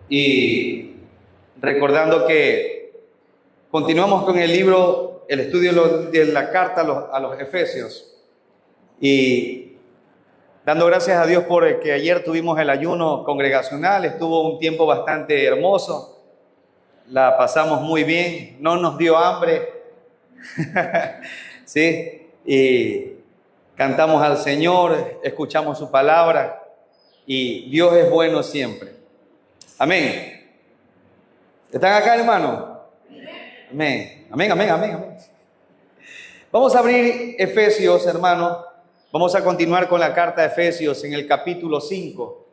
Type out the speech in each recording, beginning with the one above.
y recordando que continuamos con el libro, el estudio de la carta a los Efesios, y dando gracias a Dios por que ayer tuvimos el ayuno congregacional. Estuvo un tiempo bastante hermoso, la pasamos muy bien, no nos dio hambre, ¿sí? Y cantamos al Señor, escuchamos su palabra, y Dios es bueno siempre. Amén. ¿Están acá, hermano? Amén. Amén, amén, amén, amén. Vamos a abrir Efesios, hermano. Vamos a continuar con la carta de Efesios en el capítulo 5.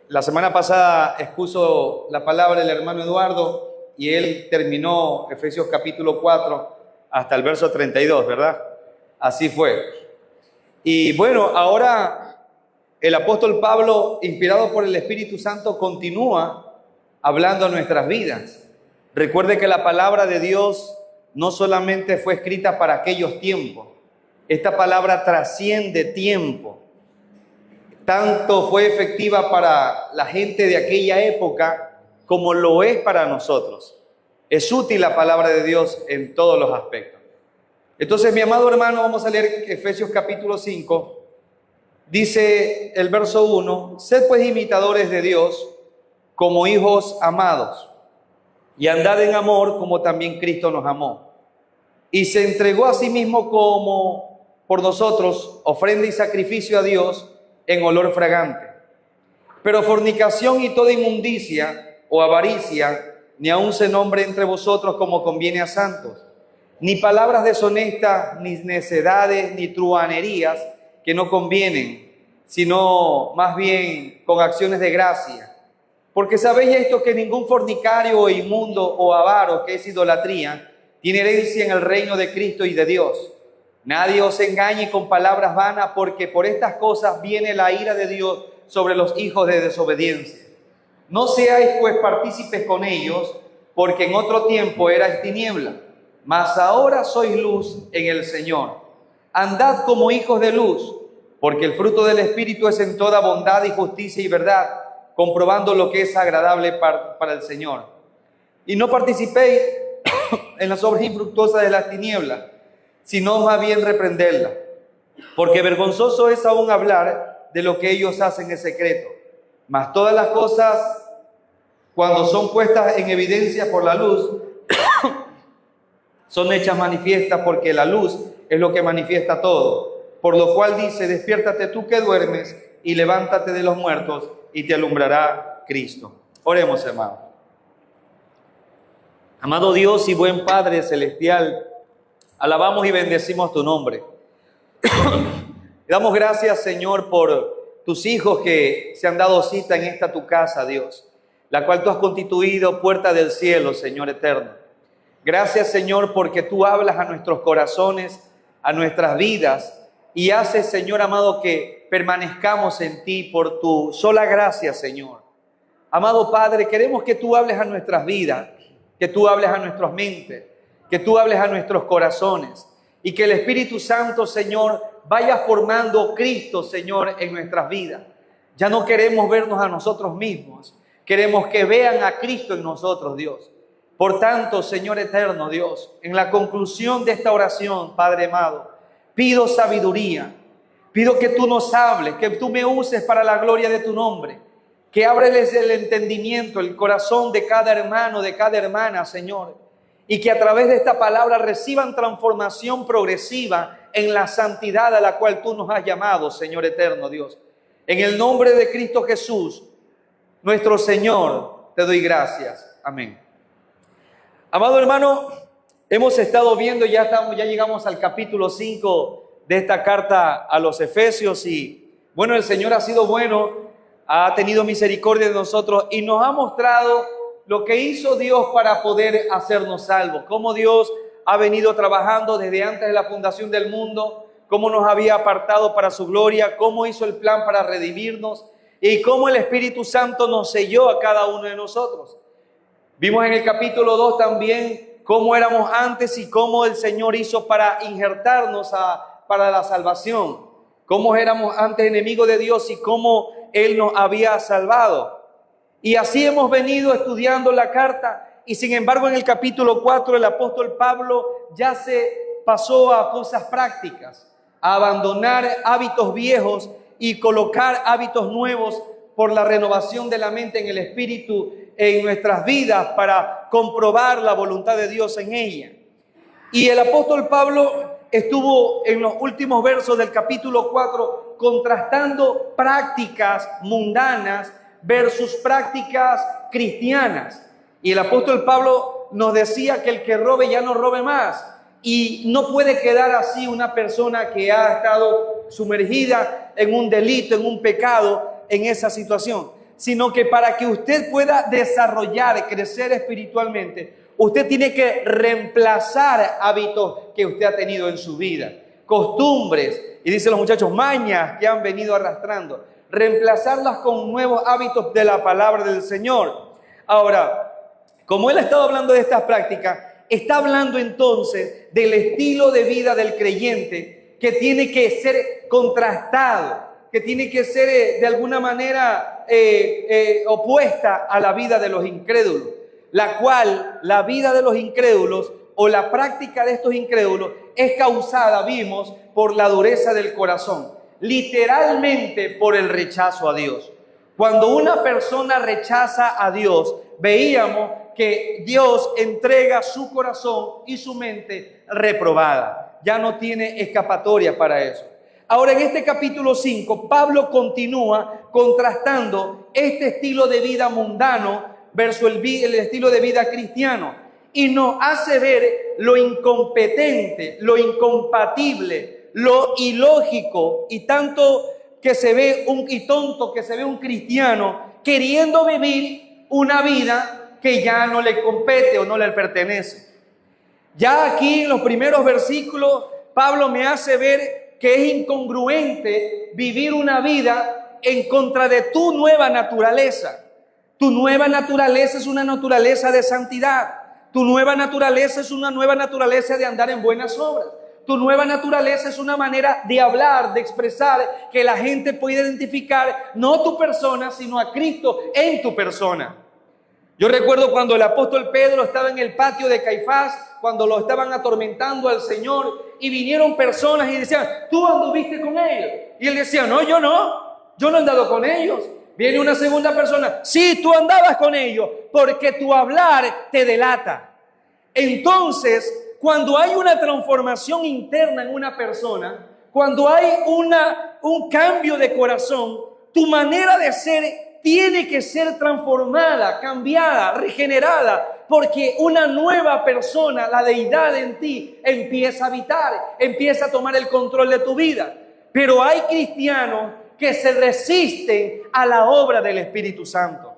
La semana pasada expuso la palabra el hermano Eduardo y él terminó Efesios capítulo 4 hasta el verso 32, ¿verdad? Así fue. Y bueno, ahora el apóstol Pablo, inspirado por el Espíritu Santo, continúa hablando a nuestras vidas. Recuerde que la palabra de Dios no solamente fue escrita para aquellos tiempos. Esta palabra trasciende tiempo. Tanto fue efectiva para la gente de aquella época como lo es para nosotros. Es útil la palabra de Dios en todos los aspectos. Entonces, mi amado hermano, vamos a leer Efesios capítulo 5. Dice el verso 1: Sed pues imitadores de Dios como hijos amados, y andad en amor como también Cristo nos amó, y se entregó a sí mismo como por nosotros, ofrenda y sacrificio a Dios en olor fragante. Pero fornicación y toda inmundicia o avaricia, ni aun se nombre entre vosotros como conviene a santos, ni palabras deshonestas, ni necedades, ni truhanerías que no convienen, sino más bien con acciones de gracia. Porque sabéis esto, que ningún fornicario o inmundo o avaro, que es idolatría, tiene herencia en el reino de Cristo y de Dios. Nadie os engañe con palabras vanas, porque por estas cosas viene la ira de Dios sobre los hijos de desobediencia. No seáis pues partícipes con ellos, porque en otro tiempo erais tiniebla, mas ahora sois luz en el Señor. Andad como hijos de luz, porque el fruto del Espíritu es en toda bondad y justicia y verdad, comprobando lo que es agradable para el Señor. Y no participéis en las obras infructuosas de las tinieblas, sino más bien reprenderla, porque vergonzoso es aún hablar de lo que ellos hacen en secreto. Mas todas las cosas, cuando son puestas en evidencia por la luz, son hechas manifiestas, porque la luz es lo que manifiesta todo. Por lo cual dice: despiértate tú que duermes, y levántate de los muertos, y te alumbrará Cristo. Oremos, hermano. Amado Dios y buen Padre celestial, alabamos y bendecimos tu nombre. Damos gracias, Señor, por tus hijos que se han dado cita en esta tu casa, Dios, la cual tú has constituido puerta del cielo, Señor eterno. Gracias, Señor, porque tú hablas a nuestros corazones, a nuestras vidas, y haces, Señor amado, que permanezcamos en ti por tu sola gracia, Señor. Amado Padre, queremos que tú hables a nuestras vidas, que tú hables a nuestras mentes, que tú hables a nuestros corazones, y que el Espíritu Santo, Señor, vaya formando Cristo, Señor, en nuestras vidas. Ya no queremos vernos a nosotros mismos, queremos que vean a Cristo en nosotros, Dios. Por tanto, Señor eterno, Dios, en la conclusión de esta oración, Padre amado, pido sabiduría, pido que tú nos hables, que tú me uses para la gloria de tu nombre, que ábreles el entendimiento, el corazón de cada hermano, de cada hermana, Señor, y que a través de esta palabra reciban transformación progresiva en la santidad a la cual tú nos has llamado, Señor eterno Dios. En el nombre de Cristo Jesús, nuestro Señor, te doy gracias. Amén. Amado hermano, hemos estado viendo, ya llegamos al capítulo 5 de esta carta a los Efesios, y bueno, el Señor ha sido bueno, ha tenido misericordia de nosotros y nos ha mostrado lo que hizo Dios para poder hacernos salvos, cómo Dios ha venido trabajando desde antes de la fundación del mundo, cómo nos había apartado para su gloria, cómo hizo el plan para redimirnos y cómo el Espíritu Santo nos selló a cada uno de nosotros. Vimos en el capítulo 2 también cómo éramos antes y cómo el Señor hizo para injertarnos para la salvación, cómo éramos antes enemigos de Dios y cómo Él nos había salvado. Y así hemos venido estudiando la carta, y sin embargo en el capítulo 4 el apóstol Pablo ya se pasó a cosas prácticas, a abandonar hábitos viejos y colocar hábitos nuevos por la renovación de la mente en el espíritu en nuestras vidas para comprobar la voluntad de Dios en ella. Y el apóstol Pablo estuvo en los últimos versos del capítulo 4 contrastando prácticas mundanas versus prácticas cristianas. Y el apóstol Pablo nos decía que el que robe ya no robe más. Y no puede quedar así una persona que ha estado sumergida en un delito, en un pecado, en esa situación. Sino que para que usted pueda desarrollar, crecer espiritualmente, usted tiene que reemplazar hábitos que usted ha tenido en su vida. Costumbres, y dicen los muchachos, mañas que han venido arrastrando. Reemplazarlas con nuevos hábitos de la palabra del Señor. Ahora, como él ha estado hablando de estas prácticas, está hablando entonces del estilo de vida del creyente que tiene que ser contrastado, que tiene que ser de alguna manera opuesta a la vida de los incrédulos, la cual la vida de los incrédulos o la práctica de estos incrédulos es causada, vimos, por la dureza del corazón, literalmente por el rechazo a Dios. Cuando una persona rechaza a Dios, veíamos que Dios entrega su corazón y su mente reprobada. Ya no tiene escapatoria para eso. Ahora, en este capítulo 5, Pablo continúa contrastando este estilo de vida mundano versus el estilo de vida cristiano. Y nos hace ver lo incompetente, lo incompatible, lo ilógico y tanto que se ve y tonto que se ve un cristiano queriendo vivir una vida que ya no le compete o no le pertenece. Ya aquí en los primeros versículos, Pablo me hace ver que es incongruente vivir una vida en contra de tu nueva naturaleza. Tu nueva naturaleza es una naturaleza de santidad. Tu nueva naturaleza es una nueva naturaleza de andar en buenas obras. Tu nueva naturaleza es una manera de hablar, de expresar, que la gente puede identificar no tu persona, sino a Cristo en tu persona. Yo recuerdo cuando el apóstol Pedro estaba en el patio de Caifás, cuando lo estaban atormentando al Señor, y vinieron personas y decían, ¿tú anduviste con ellos? Y él decía, no yo no he andado con ellos. Viene una segunda persona, sí, tú andabas con ellos, porque tu hablar te delata. Entonces, cuando hay una transformación interna en una persona, cuando hay un cambio de corazón, tu manera de ser tiene que ser transformada, cambiada, regenerada, porque una nueva persona, la deidad en ti, empieza a habitar, empieza a tomar el control de tu vida. Pero hay cristianos que se resisten a la obra del Espíritu Santo.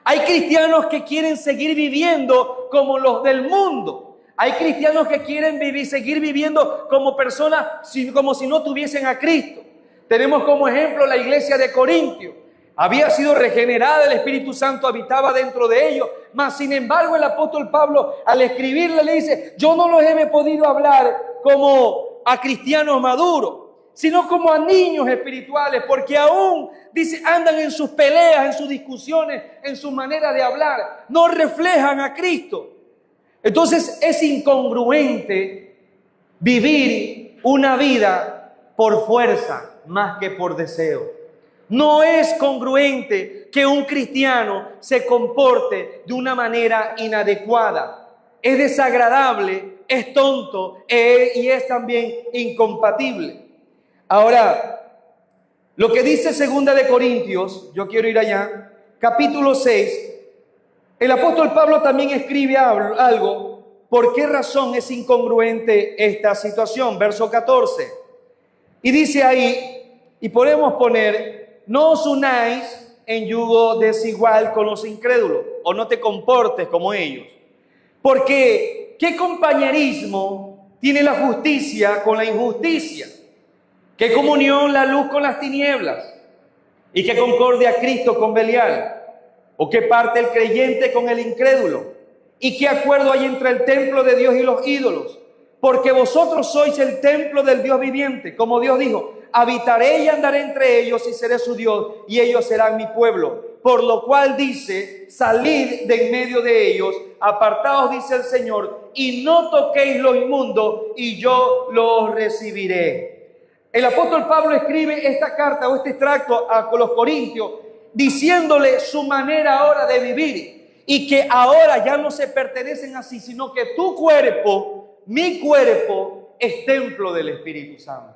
Hay cristianos que quieren seguir viviendo como los del mundo. Hay cristianos que quieren seguir viviendo como personas, como si no tuviesen a Cristo. Tenemos como ejemplo la iglesia de Corintio. Había sido regenerada, el Espíritu Santo habitaba dentro de ellos, mas sin embargo el apóstol Pablo al escribirle le dice, yo no los he podido hablar como a cristianos maduros, sino como a niños espirituales, porque aún, dice, andan en sus peleas, en sus discusiones, en su manera de hablar, no reflejan a Cristo. Entonces es incongruente vivir una vida por fuerza más que por deseo. No es congruente que un cristiano se comporte de una manera inadecuada. Es desagradable, es tonto y es también incompatible. Ahora, lo que dice 2 de Corintios, yo quiero ir allá, capítulo 6, el apóstol Pablo también escribe algo. ¿Por qué razón es incongruente esta situación? Verso 14. Y dice ahí, y podemos poner, no os unáis en yugo desigual con los incrédulos, o no te comportes como ellos. Porque, ¿qué compañerismo tiene la justicia con la injusticia? ¿Qué comunión la luz con las tinieblas? ¿Y qué concordia Cristo con Belial? ¿O qué parte el creyente con el incrédulo? ¿Y qué acuerdo hay entre el templo de Dios y los ídolos? Porque vosotros sois el templo del Dios viviente, como Dios dijo, habitaré y andaré entre ellos y seré su Dios y ellos serán mi pueblo. por lo cual dice, salid de en medio de ellos, apartaos, dice el Señor, y no toquéis lo inmundo, y yo los recibiré. El apóstol Pablo escribe esta carta o este extracto a los Corintios, diciéndole su manera ahora de vivir, y que ahora ya no se pertenecen así, sino que tu cuerpo, mi cuerpo, es templo del Espíritu Santo.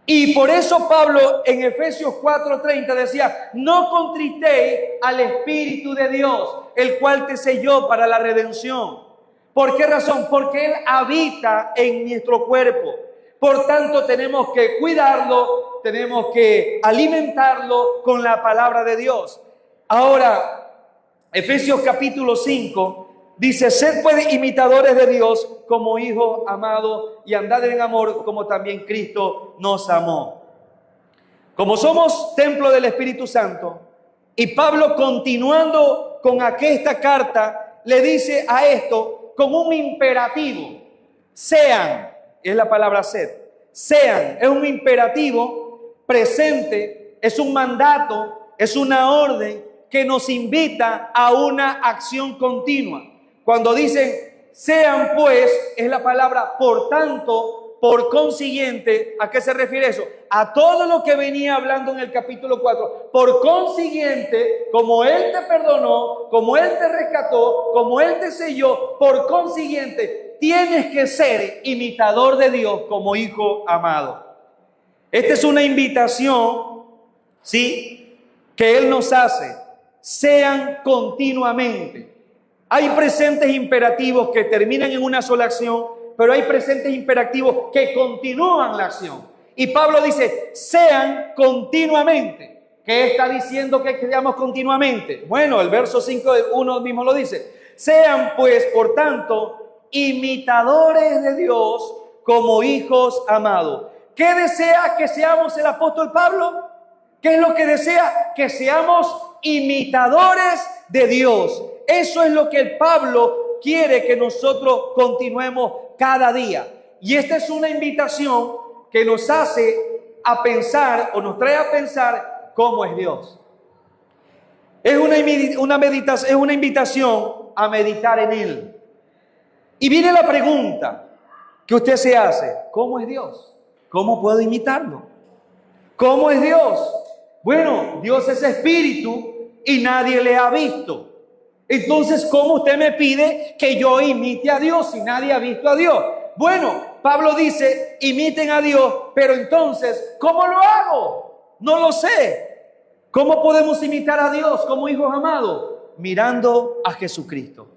Y por eso Pablo en Efesios 4:30 decía, no contristéis al Espíritu de Dios, el cual te selló para la redención. ¿Por qué razón? Porque Él habita en nuestro cuerpo. Por tanto, tenemos que cuidarlo, tenemos que alimentarlo con la palabra de Dios. Ahora, Efesios capítulo 5 dice, sed pues imitadores de Dios como hijos amados y andad en amor como también Cristo nos amó. Como somos templo del Espíritu Santo, y Pablo continuando con esta carta, le dice a esto con un imperativo, sean, es la palabra sed, sean, es un imperativo presente, es un mandato, es una orden que nos invita a una acción continua. Cuando dicen sean pues, es la palabra por tanto, por consiguiente. ¿A qué se refiere eso? A todo lo que venía hablando en el capítulo 4. Por consiguiente, como Él te perdonó, como Él te rescató, como Él te selló, por consiguiente, tienes que ser imitador de Dios como hijo amado. Esta es una invitación, ¿sí?, que Él nos hace. Sean continuamente. Hay presentes imperativos que terminan en una sola acción, pero hay presentes imperativos que continúan la acción. Y Pablo dice, sean continuamente. ¿Qué está diciendo que seamos continuamente? Bueno, el verso 5:1 mismo lo dice. Sean pues, por tanto, imitadores de Dios como hijos amados. ¿Qué desea que seamos el apóstol Pablo? ¿Qué es lo que desea? Que seamos imitadores de Dios. Eso es lo que el Pablo quiere que nosotros continuemos cada día. Y esta es una invitación que nos hace a pensar o nos trae a pensar cómo es Dios. Es una invitación a meditar en Él. Y viene la pregunta que usted se hace, ¿cómo es Dios? ¿Cómo puedo imitarlo? ¿Cómo es Dios? Bueno, Dios es espíritu y nadie le ha visto. Entonces, ¿cómo usted me pide que yo imite a Dios si nadie ha visto a Dios? Bueno, Pablo dice, imiten a Dios, pero entonces, ¿cómo lo hago? No lo sé. ¿Cómo podemos imitar a Dios como hijos amados? Mirando a Jesucristo.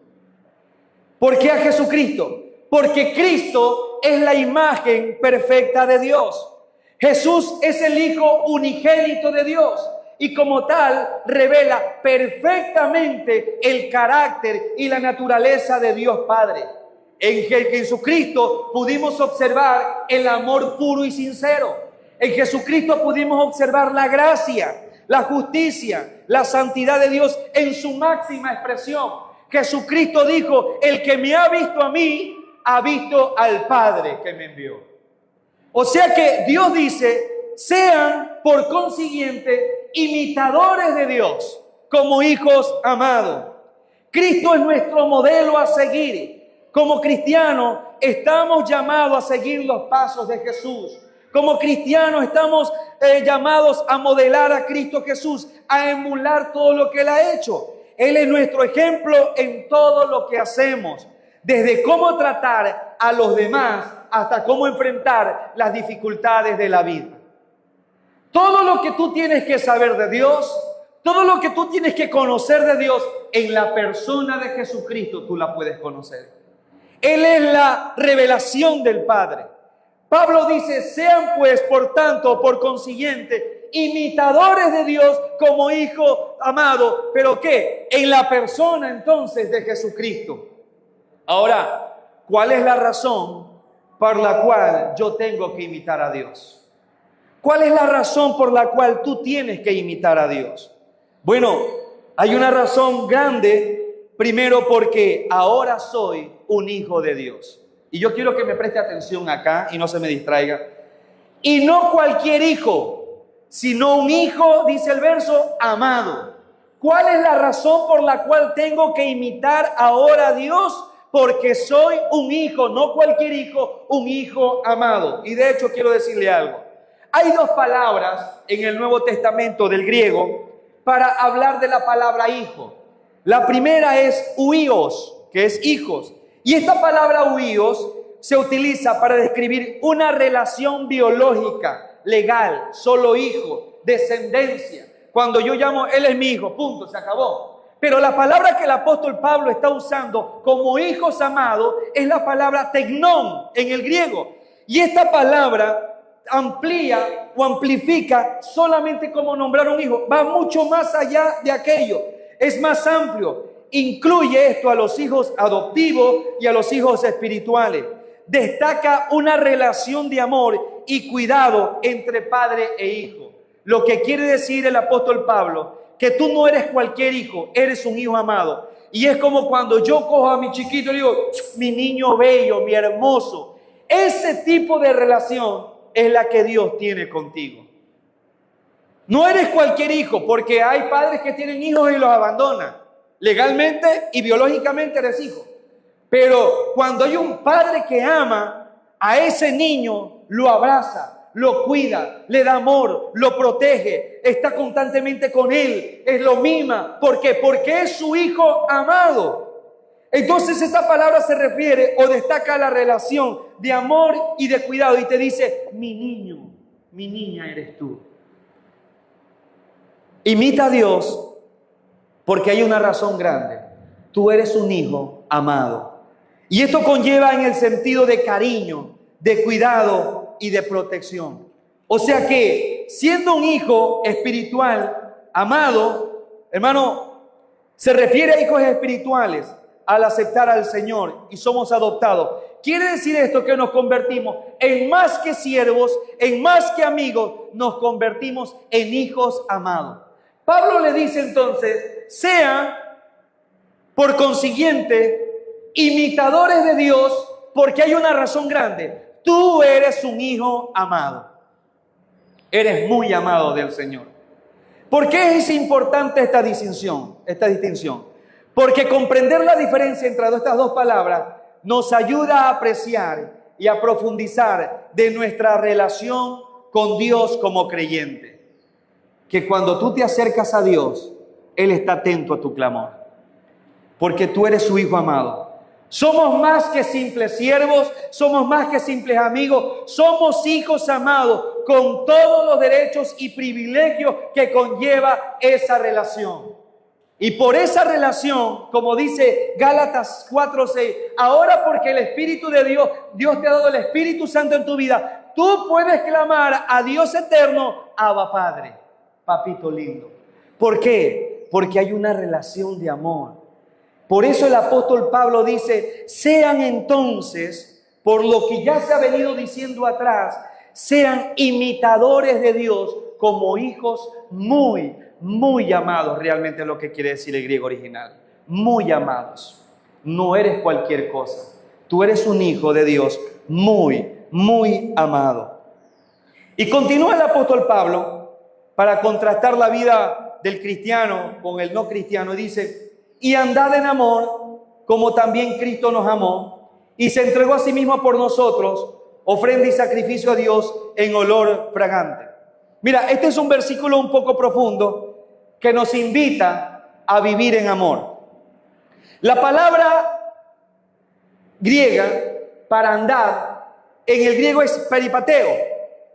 ¿Por qué a Jesucristo? Porque Cristo es la imagen perfecta de Dios. Jesús es el Hijo unigénito de Dios. Y como tal, revela perfectamente el carácter y la naturaleza de Dios Padre. En Jesucristo pudimos observar el amor puro y sincero. En Jesucristo pudimos observar la gracia, la justicia, la santidad de Dios en su máxima expresión. Jesucristo dijo, el que me ha visto a mí, ha visto al Padre que me envió. O sea que Dios dice, sean por consiguiente imitadores de Dios como hijos amados. Cristo es nuestro modelo a seguir. Como cristianos estamos llamados a seguir los pasos de Jesús. Como cristianos estamos llamados a modelar a Cristo Jesús, a emular todo lo que Él ha hecho. Él es nuestro ejemplo en todo lo que hacemos, desde cómo tratar a los demás hasta cómo enfrentar las dificultades de la vida. Todo lo que tú tienes que saber de Dios, todo lo que tú tienes que conocer de Dios, en la persona de Jesucristo tú la puedes conocer. Él es la revelación del Padre. Pablo dice, sean pues, por tanto, por consiguiente, imitadores de Dios como hijo amado. ¿Pero qué? En la persona entonces de Jesucristo. Ahora, ¿cuál es la razón por la cual yo tengo que imitar a Dios? ¿Cuál es la razón por la cual tú tienes que imitar a Dios? Bueno, hay una razón grande. Primero, porque ahora soy un hijo de Dios. Y yo quiero que me preste atención acá y no se me distraiga. Y no cualquier hijo, sino un hijo, dice el verso, amado. ¿Cuál es la razón por la cual tengo que imitar ahora a Dios? Porque soy un hijo, no cualquier hijo, un hijo amado. Y de hecho quiero decirle algo. Hay dos palabras en el Nuevo Testamento del griego para hablar de la palabra hijo. La primera es huios, que es hijos. Y esta palabra huios se utiliza para describir una relación biológica, legal, solo hijo, descendencia. Cuando yo llamo, él es mi hijo, punto, se acabó. Pero la palabra que el apóstol Pablo está usando como hijos amados es la palabra tecnón en el griego. Y esta palabra amplía o amplifica solamente como nombrar un hijo. Va mucho más allá de aquello. Es más amplio. Incluye esto a los hijos adoptivos y a los hijos espirituales. Destaca una relación de amor y cuidado entre padre e hijo. Lo que quiere decir el apóstol Pablo, que tú no eres cualquier hijo, eres un hijo amado. Y es como cuando yo cojo a mi chiquito y digo, mi niño bello, mi hermoso. Ese tipo de relación es la que Dios tiene contigo. No eres cualquier hijo, porque hay padres que tienen hijos y los abandonan. Legalmente y biológicamente eres hijo. Pero cuando hay un padre que ama a ese niño, lo abraza, lo cuida, le da amor, lo protege, está constantemente con él, es lo mima. ¿Por qué? Porque es su hijo amado. Entonces esta palabra se refiere o destaca la relación de amor y de cuidado y te dice, mi niño, mi niña eres tú. Imita a Dios porque hay una razón grande. Tú eres un hijo amado. Y esto conlleva en el sentido de cariño, de cuidado y de protección. O sea que siendo un hijo espiritual amado, hermano, se refiere a hijos espirituales al aceptar al Señor y somos adoptados. Quiere decir esto que nos convertimos en más que siervos, en más que amigos, nos convertimos en hijos amados. Pablo le dice entonces, sean por consiguiente imitadores de Dios, porque hay una razón grande. Tú eres un hijo amado. Eres muy amado del Señor. ¿Por qué es importante esta distinción? Porque comprender la diferencia entre estas dos palabras nos ayuda a apreciar y a profundizar de nuestra relación con Dios como creyente. Que cuando tú te acercas a Dios, Él está atento a tu clamor. Porque tú eres su hijo amado. Somos más que simples siervos, somos más que simples amigos, somos hijos amados con todos los derechos y privilegios que conlleva esa relación. Y por esa relación, como dice Gálatas 4:6, ahora porque el Espíritu de Dios te ha dado el Espíritu Santo en tu vida, tú puedes clamar a Dios eterno, Abba Padre, papito lindo. ¿Por qué? Porque hay una relación de amor. Por eso el apóstol Pablo dice, sean entonces, por lo que ya se ha venido diciendo atrás, sean imitadores de Dios como hijos muy, muy amados. Realmente es lo que quiere decir el griego original. Muy amados. No eres cualquier cosa. Tú eres un hijo de Dios muy, muy amado. Y continúa el apóstol Pablo para contrastar la vida del cristiano con el no cristiano. Dice, y andad en amor, como también Cristo nos amó, y se entregó a sí mismo por nosotros, ofrenda y sacrificio a Dios en olor fragante. Mira, este es un versículo un poco profundo que nos invita a vivir en amor. La palabra griega para andar, en el griego es peripateo,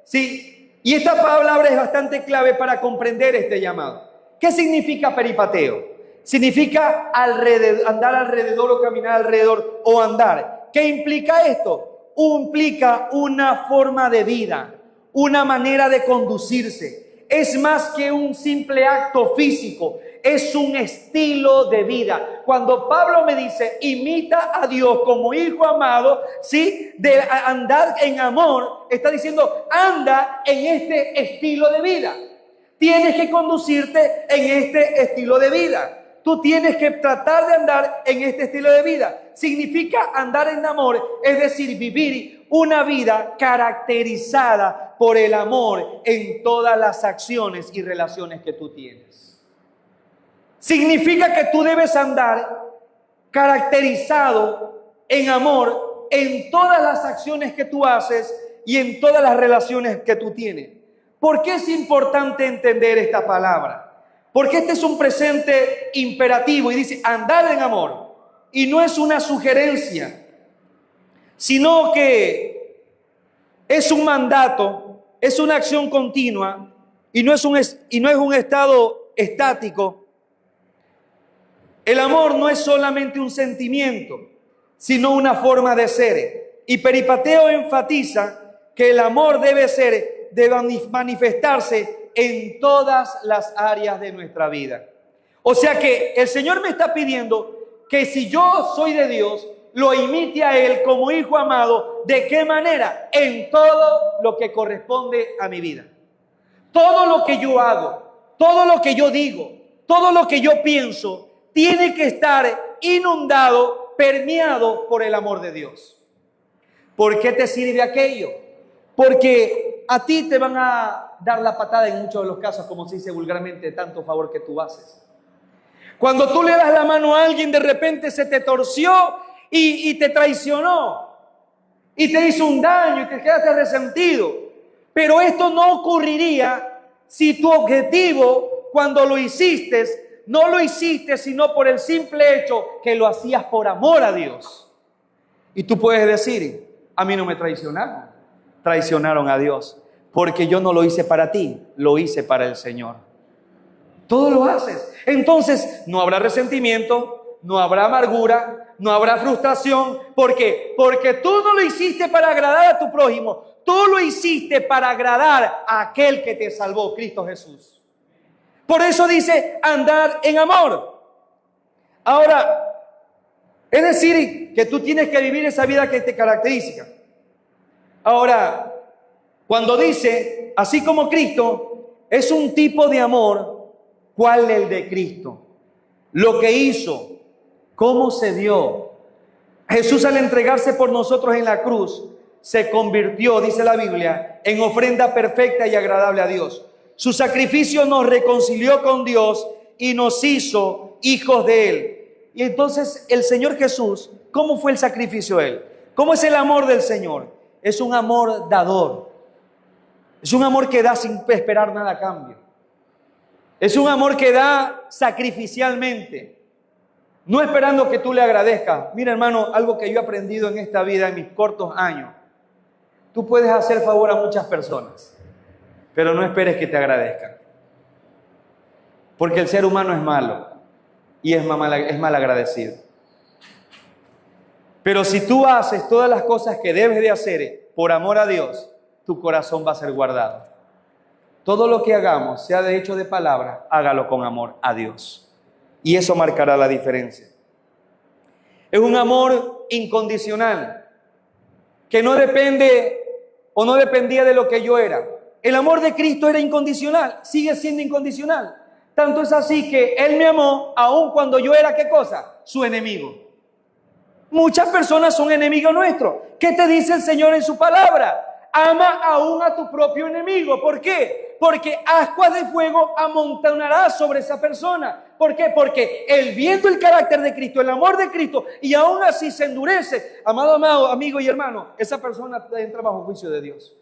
¿sí? Y esta palabra es bastante clave para comprender este llamado. ¿Qué significa peripateo? Significa andar alrededor o caminar alrededor o andar. ¿Qué implica esto? Implica una forma de vida, una manera de conducirse. Es más que un simple acto físico, es un estilo de vida. Cuando Pablo me dice, imita a Dios como hijo amado, ¿sí? De andar en amor, está diciendo, anda en este estilo de vida. Tienes que conducirte en este estilo de vida. Tú tienes que tratar de andar en este estilo de vida. Significa andar en amor, es decir, vivir una vida caracterizada por el amor en todas las acciones y relaciones que tú tienes. significa que tú debes andar caracterizado en amor en todas las acciones que tú haces y en todas las relaciones que tú tienes. ¿Por qué es importante entender esta palabra? Porque este es un presente imperativo y dice andar en amor. Y no es una sugerencia, sino que es un mandato, es una acción continua y no es un estado estático. El amor no es solamente un sentimiento, sino una forma de ser. Y Peripateo enfatiza que el amor debe manifestarse en todas las áreas de nuestra vida. O sea que el Señor me está pidiendo que si yo soy de Dios, lo imite a Él como hijo amado. ¿De qué manera? En todo lo que corresponde a mi vida. Todo lo que yo hago, todo lo que yo digo, todo lo que yo pienso, tiene que estar inundado, permeado por el amor de Dios. ¿Por qué te sirve aquello? Porque a ti te van a dar la patada en muchos de los casos, como se dice vulgarmente, tanto favor que tú haces. Cuando tú le das la mano a alguien, de repente se te torció y te traicionó y te hizo un daño y te quedaste resentido. Pero esto no ocurriría si tu objetivo, cuando lo hiciste, no lo hiciste sino por el simple hecho que lo hacías por amor a Dios. Y tú puedes decir, a mí no me traicionaron, traicionaron a Dios, porque yo no lo hice para ti, lo hice para el Señor. Todo lo haces. Entonces no habrá resentimiento, no habrá amargura, no habrá frustración. ¿Por qué? Porque tú no lo hiciste para agradar a tu prójimo, tú lo hiciste para agradar a aquel que te salvó, Cristo Jesús. Por eso dice andar en amor. Ahora, es decir, que tú tienes que vivir esa vida que te caracteriza. Ahora, cuando dice, así como Cristo, es un tipo de amor. ¿Cuál es el de Cristo? Lo que hizo, cómo se dio. Jesús, al entregarse por nosotros en la cruz, se convirtió, dice la Biblia, en ofrenda perfecta y agradable a Dios. Su sacrificio nos reconcilió con Dios y nos hizo hijos de Él. Y entonces el Señor Jesús, ¿cómo fue el sacrificio de Él? ¿Cómo es el amor del Señor? Es un amor dador. Es un amor que da sin esperar nada a cambio. Es un amor que da sacrificialmente, no esperando que tú le agradezcas. Mira, hermano, algo que yo he aprendido en esta vida, en mis cortos años. Tú puedes hacer favor a muchas personas, pero no esperes que te agradezcan. Porque el ser humano es malo y es mal agradecido. Pero si tú haces todas las cosas que debes de hacer por amor a Dios, tu corazón va a ser guardado. Todo lo que hagamos, sea de hecho o de palabra, hágalo con amor a Dios. Y eso marcará la diferencia. Es un amor incondicional, que no depende o no dependía de lo que yo era. El amor de Cristo era incondicional, sigue siendo incondicional. Tanto es así que Él me amó aun cuando yo era, ¿qué cosa? Su enemigo. Muchas personas son enemigos nuestros. ¿Qué te dice el Señor en su palabra? Ama aún a tu propio enemigo. ¿Por qué? Porque ascuas de fuego amontonarás sobre esa persona. ¿Por qué? Porque Él, viendo el carácter de Cristo, el amor de Cristo, y aún así se endurece. Amado, amigo y hermano, esa persona entra bajo juicio de Dios.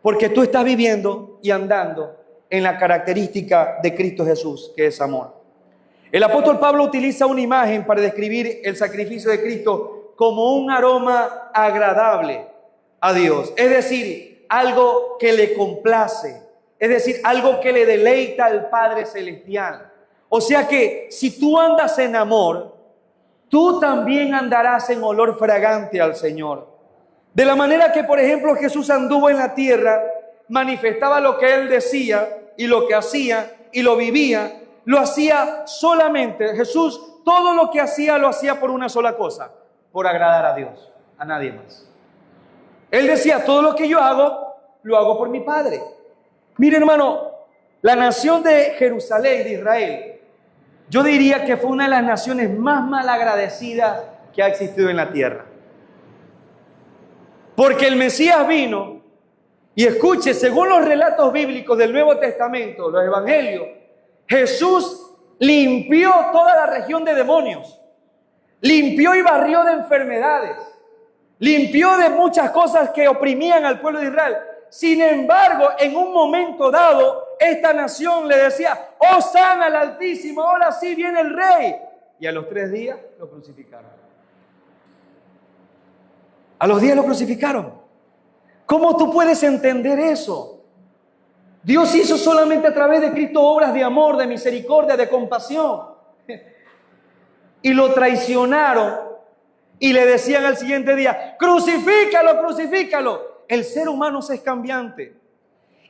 Porque tú estás viviendo y andando en la característica de Cristo Jesús, que es amor. El apóstol Pablo utiliza una imagen para describir el sacrificio de Cristo como un aroma agradable a Dios, es decir, algo que le complace, es decir, algo que le deleita al Padre Celestial. O sea que si tú andas en amor, tú también andarás en olor fragante al Señor. De la manera que, por ejemplo, Jesús anduvo en la tierra, manifestaba lo que Él decía y lo que hacía y lo vivía, lo hacía solamente. Jesús, todo lo que hacía, lo hacía por una sola cosa, por agradar a Dios, a nadie más. Él decía, todo lo que yo hago, lo hago por mi Padre. Mire, hermano, la nación de Jerusalén, de Israel, yo diría que fue una de las naciones más malagradecidas que ha existido en la tierra. Porque el Mesías vino, y escuche, según los relatos bíblicos del Nuevo Testamento, los evangelios, Jesús limpió toda la región de demonios, limpió y barrió de enfermedades, limpió de muchas cosas que oprimían al pueblo de Israel. Sin embargo, en un momento dado, esta nación le decía: Hosana al Altísimo, ahora sí viene el Rey. Y a los 3 días lo crucificaron. A los días lo crucificaron. ¿Cómo tú puedes entender eso? Dios hizo solamente a través de Cristo obras de amor, de misericordia, de compasión. Y lo traicionaron y le decían al siguiente día: crucifícalo, crucifícalo. El ser humano es cambiante.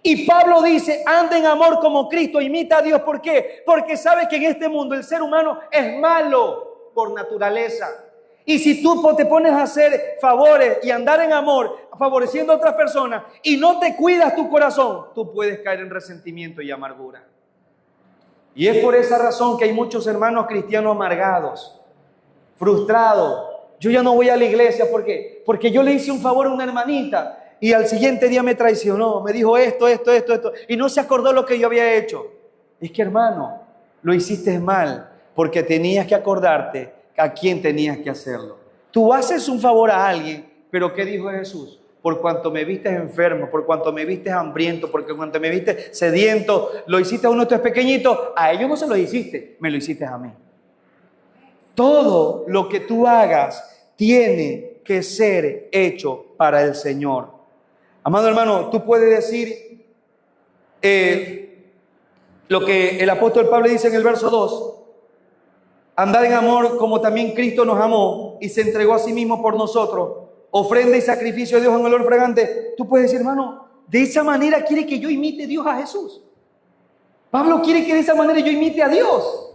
Y Pablo dice: anda en amor como Cristo, imita a Dios. ¿Por qué? Porque sabe que en este mundo el ser humano es malo por naturaleza. Y si tú te pones a hacer favores y andar en amor, favoreciendo a otras personas, y no te cuidas tu corazón, tú puedes caer en resentimiento y amargura. Y es por esa razón que hay muchos hermanos cristianos amargados, frustrados. Yo ya no voy a la iglesia, ¿por qué? Porque yo le hice un favor a una hermanita y al siguiente día me traicionó, me dijo esto, y no se acordó lo que yo había hecho. Es que, hermano, lo hiciste mal, porque tenías que acordarte a quién tenías que hacerlo. Tú haces un favor a alguien, pero ¿qué dijo Jesús? Por cuanto me viste enfermo, por cuanto me viste hambriento, por cuanto me viste sediento, lo hiciste a uno de estos pequeñitos, a ellos no se lo hiciste, me lo hiciste a mí. Todo lo que tú hagas tiene que ser hecho para el Señor. Amado hermano, tú puedes decir lo que el apóstol Pablo dice en el verso 2. Andad en amor como también Cristo nos amó y se entregó a sí mismo por nosotros. Ofrenda y sacrificio a Dios en olor fragante. Tú puedes decir: hermano, de esa manera quiere que yo imite a Dios, a Jesús. Pablo quiere que de esa manera yo imite a Dios.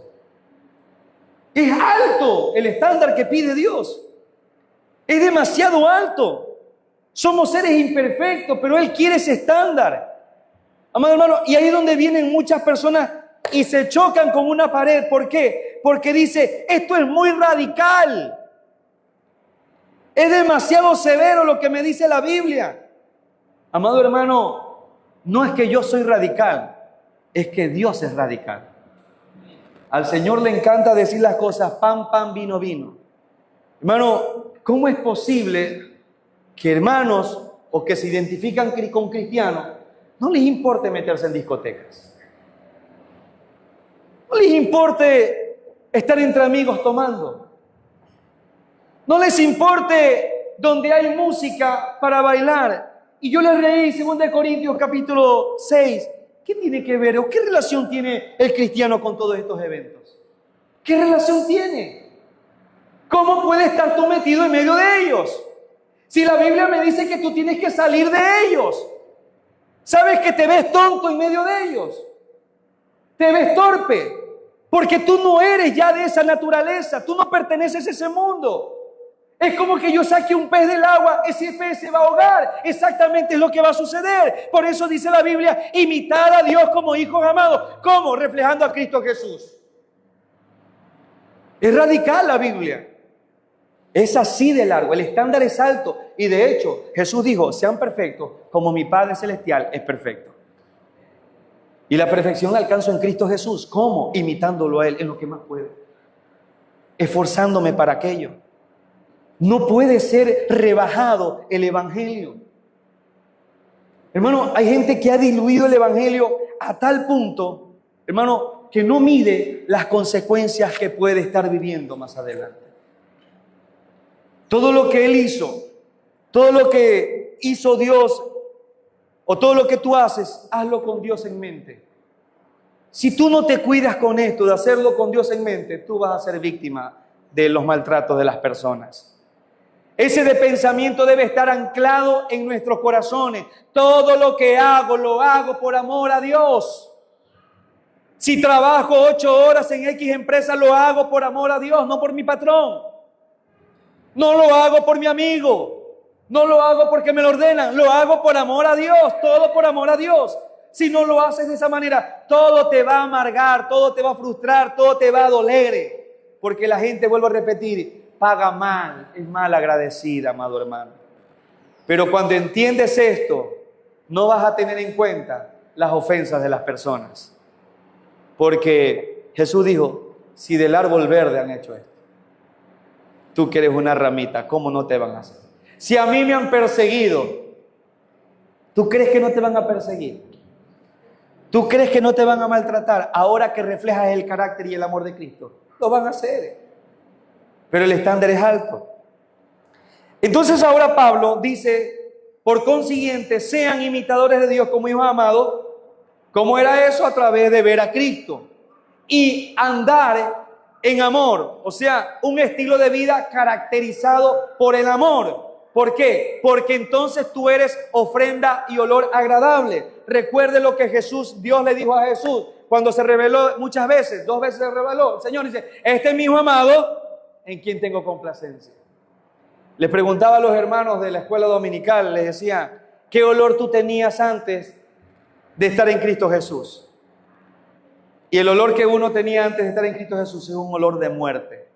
Es alto el estándar que pide Dios. Es demasiado alto. Somos seres imperfectos, pero Él quiere ese estándar. Amado hermano, y ahí es donde vienen muchas personas y se chocan con una pared. ¿Por qué? Porque dice: esto es muy radical. Es demasiado severo lo que me dice la Biblia. Amado hermano, no es que yo soy radical, es que Dios es radical. Al Señor le encanta decir las cosas pan, pan, vino, vino. Hermano, ¿cómo es posible que hermanos o que se identifican con cristianos no les importe meterse en discotecas? No les importe estar entre amigos tomando. No les importe donde hay música para bailar. Y yo les leí 2 Corintios capítulo 6. ¿Qué tiene que ver o qué relación tiene el cristiano con todos estos eventos? ¿Qué relación tiene? ¿Cómo puedes estar tú metido en medio de ellos? Si la Biblia me dice que tú tienes que salir de ellos. ¿Sabes que te ves tonto en medio de ellos? Te ves torpe. Porque tú no eres ya de esa naturaleza. Tú no perteneces a ese mundo. Es como que yo saque un pez del agua, ese pez se va a ahogar. Exactamente es lo que va a suceder. Por eso dice la Biblia: imitar a Dios como hijos amados. ¿Cómo? Reflejando a Cristo Jesús. Es radical la Biblia. Es así de largo. El estándar es alto. Y de hecho, Jesús dijo: sean perfectos como mi Padre Celestial es perfecto. Y la perfección la alcanzo en Cristo Jesús. ¿Cómo? Imitándolo a Él en lo que más puedo. Esforzándome para aquello. No puede ser rebajado el Evangelio. Hermano, hay gente que ha diluido el Evangelio a tal punto, hermano, que no mide las consecuencias que puede estar viviendo más adelante. Todo lo que Él hizo, todo lo que hizo Dios, o todo lo que tú haces, hazlo con Dios en mente. Si tú no te cuidas con esto, de hacerlo con Dios en mente, tú vas a ser víctima de los maltratos de las personas. Ese de pensamiento debe estar anclado en nuestros corazones. Todo lo que hago, lo hago por amor a Dios. Si trabajo 8 horas en X empresa, lo hago por amor a Dios, no por mi patrón. No lo hago por mi amigo. No lo hago porque me lo ordenan. Lo hago por amor a Dios, todo por amor a Dios. Si no lo haces de esa manera, todo te va a amargar, todo te va a frustrar, todo te va a doler. Porque la gente, vuelvo a repetir, paga mal, es mal agradecida, amado hermano. Pero cuando entiendes esto, no vas a tener en cuenta las ofensas de las personas. Porque Jesús dijo, si del árbol verde han hecho esto, tú que eres una ramita, ¿cómo no te van a hacer? Si a mí me han perseguido, ¿tú crees que no te van a perseguir? ¿Tú crees que no te van a maltratar ahora que reflejas el carácter y el amor de Cristo? Lo van a hacer. Pero el estándar es alto. Entonces ahora Pablo dice, por consiguiente, sean imitadores de Dios como hijos amados. ¿Cómo era eso? A través de ver a Cristo y andar en amor, o sea, un estilo de vida caracterizado por el amor. ¿Por qué? Porque entonces tú eres ofrenda y olor agradable. Recuerde lo que Dios le dijo a Jesús cuando se reveló muchas veces, 2 veces se reveló. El Señor dice, este es mi hijo amado en quien tengo complacencia. Les preguntaba a los hermanos de la escuela dominical, les decía, ¿qué olor tú tenías antes de estar en Cristo Jesús? Y el olor que uno tenía antes de estar en Cristo Jesús es un olor de muerte.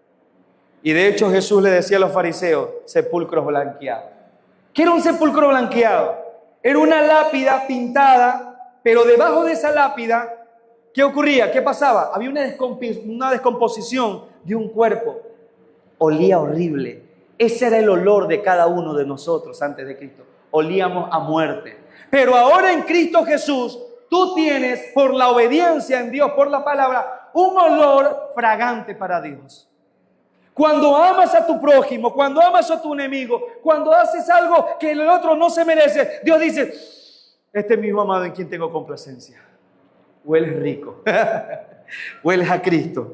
Y de hecho Jesús le decía a los fariseos, sepulcros blanqueados. ¿Qué era un sepulcro blanqueado? Era una lápida pintada, pero debajo de esa lápida, ¿qué ocurría? ¿Qué pasaba? Había una descomposición de un cuerpo. Olía horrible. Ese era el olor de cada uno de nosotros antes de Cristo. Olíamos a muerte. Pero ahora en Cristo Jesús, tú tienes, por la obediencia en Dios, por la palabra, un olor fragante para Dios. Cuando amas a tu prójimo, cuando amas a tu enemigo, cuando haces algo que el otro no se merece, Dios dice, este es mi hijo amado en quien tengo complacencia. Hueles rico. Hueles a Cristo.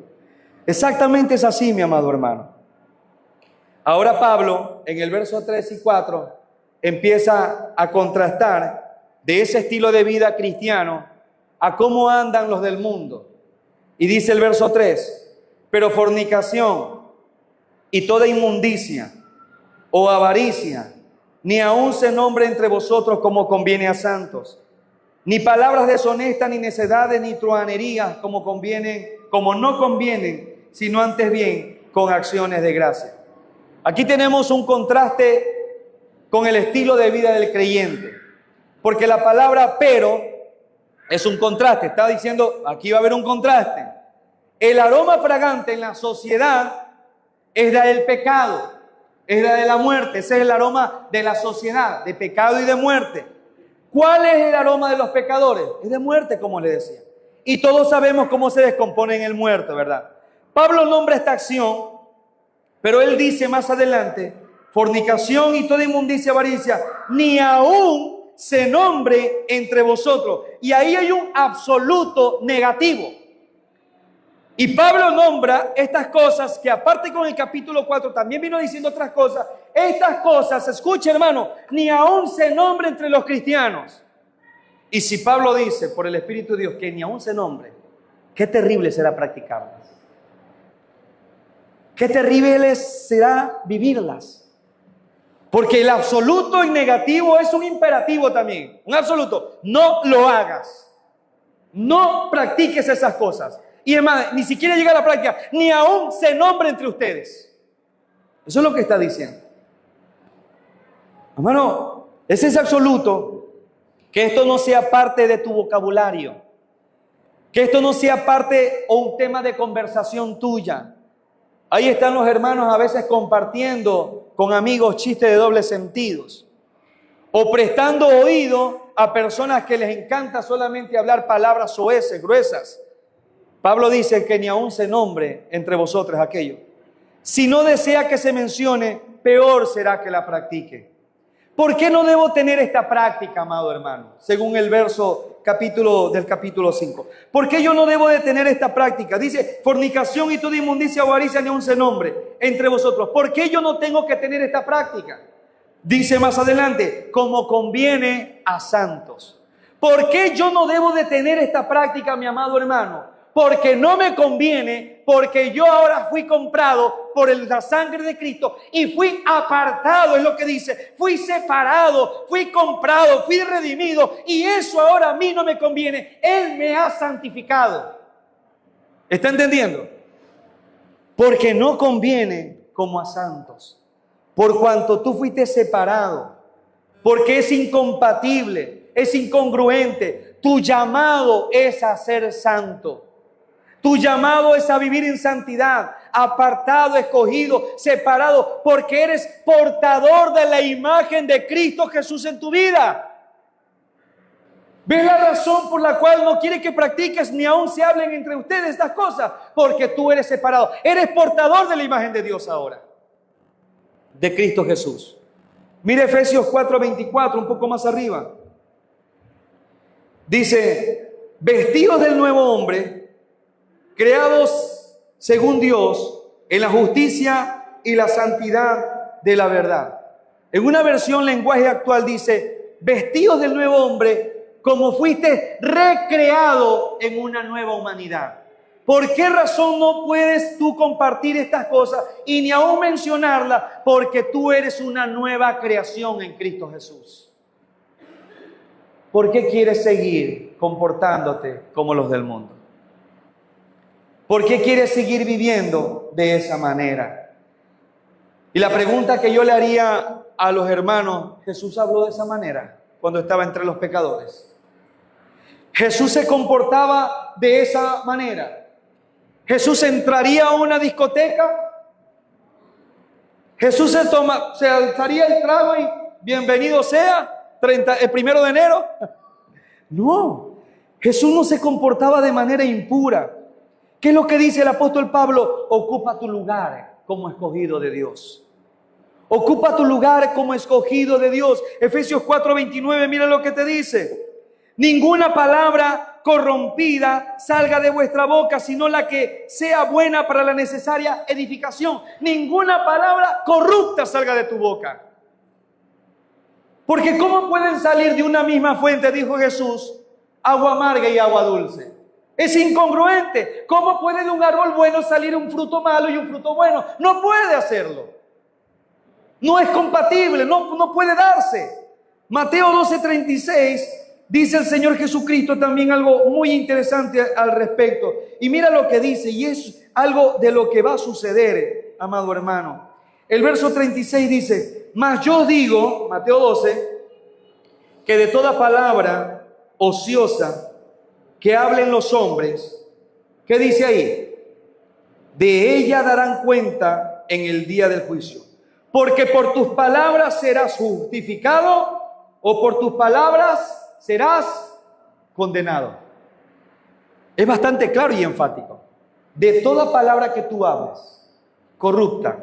Exactamente es así, mi amado hermano. Ahora Pablo, en el verso 3 y 4, empieza a contrastar de ese estilo de vida cristiano a cómo andan los del mundo. Y dice el verso 3, pero fornicación y toda inmundicia o avaricia, ni aun se nombre entre vosotros como conviene a santos, ni palabras deshonestas, ni necedades, ni truhanerías como no convienen, sino antes bien con acciones de gracia. Aquí tenemos un contraste con el estilo de vida del creyente, porque la palabra pero es un contraste. Está diciendo, aquí va a haber un contraste. El aroma fragante en la sociedad es la del pecado, es la de la muerte. Ese es el aroma de la sociedad, de pecado y de muerte. ¿Cuál es el aroma de los pecadores? Es de muerte, como le decía. Y todos sabemos cómo se descompone en el muerto, ¿verdad? Pablo nombra esta acción, pero él dice más adelante, fornicación y toda inmundicia, avaricia, ni aún se nombre entre vosotros. Y ahí hay un absoluto negativo. Y Pablo nombra estas cosas que aparte con el capítulo 4 también vino diciendo otras cosas. Estas cosas, escuche hermano, ni aún se nombre entre los cristianos. Y si Pablo dice por el Espíritu de Dios que ni aún se nombre, qué terrible será practicarlas. Qué terrible será vivirlas. Porque el absoluto y negativo es un imperativo también. Un absoluto. No lo hagas. No practiques esas cosas. Y además, ni siquiera llega a la práctica. Ni aún se nombre entre ustedes. Eso es lo que está diciendo. Hermano, ese es absoluto. Que esto no sea parte de tu vocabulario. Que esto no sea parte o un tema de conversación tuya. Ahí están los hermanos a veces compartiendo con amigos chistes de dobles sentidos. O prestando oído a personas que les encanta solamente hablar palabras soeces, gruesas. Pablo dice que ni aún se nombre entre vosotros aquello. Si no desea que se mencione, peor será que la practique. ¿Por qué no debo tener esta práctica, amado hermano? Según el verso del capítulo 5. ¿Por qué yo no debo de tener esta práctica? Dice, fornicación y toda inmundicia o avaricia ni aún se nombre entre vosotros. ¿Por qué yo no tengo que tener esta práctica? Dice más adelante, como conviene a santos. ¿Por qué yo no debo de tener esta práctica, mi amado hermano? Porque no me conviene, porque yo ahora fui comprado por la sangre de Cristo y fui apartado, es lo que dice, fui separado, fui comprado, fui redimido y eso ahora a mí no me conviene. Él me ha santificado. ¿Está entendiendo? Porque no conviene como a santos, por cuanto tú fuiste separado, porque es incompatible, es incongruente. Tu llamado es a ser santo. Tu llamado es a vivir en santidad, apartado, escogido, separado, porque eres portador de la imagen de Cristo Jesús en tu vida. ¿Ves la razón por la cual no quiere que practiques ni aún se hablen entre ustedes estas cosas? Porque tú eres separado. Eres portador de la imagen de Dios ahora. De Cristo Jesús. Mire Efesios 4:24, un poco más arriba. Dice, vestidos del nuevo hombre, creados según Dios, en la justicia y la santidad de la verdad. En una versión lenguaje actual dice, vestidos del nuevo hombre, como fuiste recreado en una nueva humanidad. ¿Por qué razón no puedes tú compartir estas cosas y ni aún mencionarlas? Porque tú eres una nueva creación en Cristo Jesús. ¿Por qué quieres seguir comportándote como los del mundo? ¿Por qué quieres seguir viviendo de esa manera? Y la pregunta que yo le haría a los hermanos, ¿Jesús habló de esa manera cuando estaba entre los pecadores? ¿Jesús se comportaba de esa manera? ¿Jesús entraría a una discoteca? ¿Jesús se alzaría el trago y bienvenido sea el 1 de enero? No, Jesús no se comportaba de manera impura. ¿Qué es lo que dice el apóstol Pablo? Ocupa tu lugar como escogido de Dios. Ocupa tu lugar como escogido de Dios. Efesios 4:29, mira lo que te dice. Ninguna palabra corrompida salga de vuestra boca, sino la que sea buena para la necesaria edificación. Ninguna palabra corrupta salga de tu boca. Porque ¿cómo pueden salir de una misma fuente, dijo Jesús, agua amarga y agua dulce? Es incongruente. ¿Cómo puede de un árbol bueno salir un fruto malo y un fruto bueno? No puede hacerlo. No es compatible, no puede darse. Mateo 12:36 dice el Señor Jesucristo también algo muy interesante al respecto. Y mira lo que dice, y es algo de lo que va a suceder, amado hermano. El verso 36 dice, mas yo os digo, Mateo 12, que de toda palabra ociosa que hablen los hombres, ¿qué dice ahí? De ella darán cuenta en el día del juicio. Porque por tus palabras serás justificado o por tus palabras serás condenado. Es bastante claro y enfático. De toda palabra que tú hables corrupta,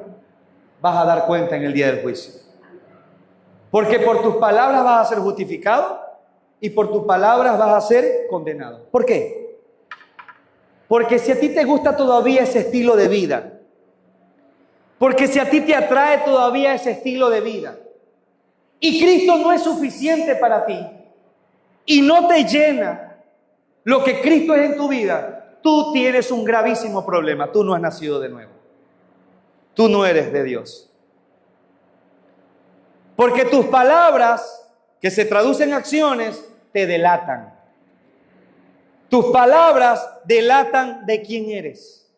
vas a dar cuenta en el día del juicio. Porque por tus palabras vas a ser justificado y por tus palabras vas a ser condenado. ¿Por qué? Porque si a ti te gusta todavía ese estilo de vida, porque si a ti te atrae todavía ese estilo de vida, y Cristo no es suficiente para ti, y no te llena lo que Cristo es en tu vida, tú tienes un gravísimo problema. Tú no has nacido de nuevo. Tú no eres de Dios. Porque tus palabras, que se traducen en acciones, te delatan. Tus palabras delatan de quién eres.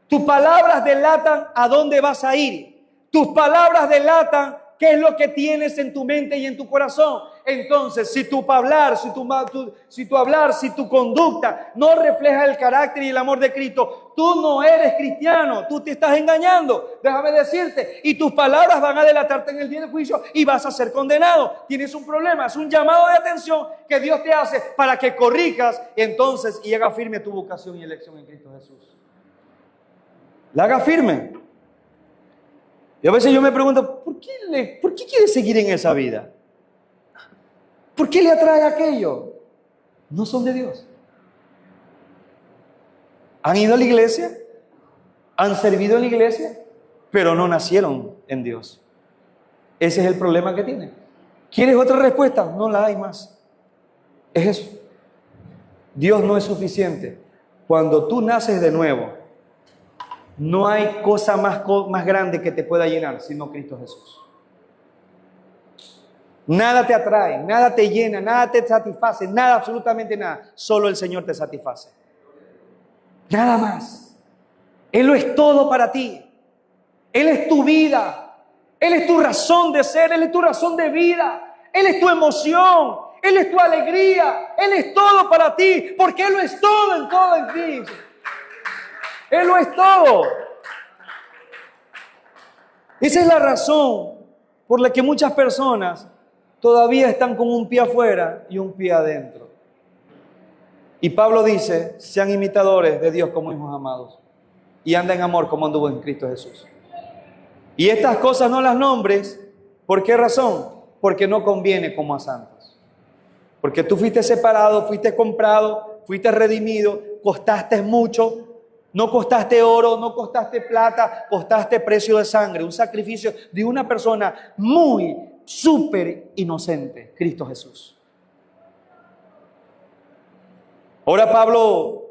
Tus palabras delatan a dónde vas a ir. Tus palabras delatan qué es lo que tienes en tu mente y en tu corazón. Entonces, si tu hablar, si tu conducta no refleja el carácter y el amor de Cristo, tú no eres cristiano, tú te estás engañando. Déjame decirte, y tus palabras van a delatarte en el día del juicio y vas a ser condenado. Tienes un problema, es un llamado de atención que Dios te hace para que corrijas entonces y haga firme tu vocación y elección en Cristo Jesús. La haga firme. Y a veces yo me pregunto, ¿por qué quiere seguir en esa vida? ¿Por qué le atrae aquello? No son de Dios. Han ido a la iglesia, han servido en la iglesia, pero no nacieron en Dios. Ese es el problema que tienen. ¿Quieres otra respuesta? No la hay más. Es eso. Dios no es suficiente. Cuando tú naces de nuevo, no hay cosa más grande que te pueda llenar sino Cristo Jesús. Nada te atrae, nada te llena, nada te satisface, nada, absolutamente nada. Solo el Señor te satisface. Nada más. Él lo es todo para ti. Él es tu vida. Él es tu razón de ser. Él es tu razón de vida. Él es tu emoción. Él es tu alegría. Él es todo para ti. Porque Él lo es todo en ti. Él lo es todo. Esa es la razón por la que muchas personas todavía están con un pie afuera y un pie adentro. Y Pablo dice, sean imitadores de Dios como hijos amados y anda en amor como anduvo en Cristo Jesús. Y estas cosas no las nombres, ¿por qué razón? Porque no conviene como a santos. Porque tú fuiste separado, fuiste comprado, fuiste redimido, costaste mucho, no costaste oro, no costaste plata, costaste precio de sangre, un sacrificio de una persona muy, súper inocente, Cristo Jesús. Ahora Pablo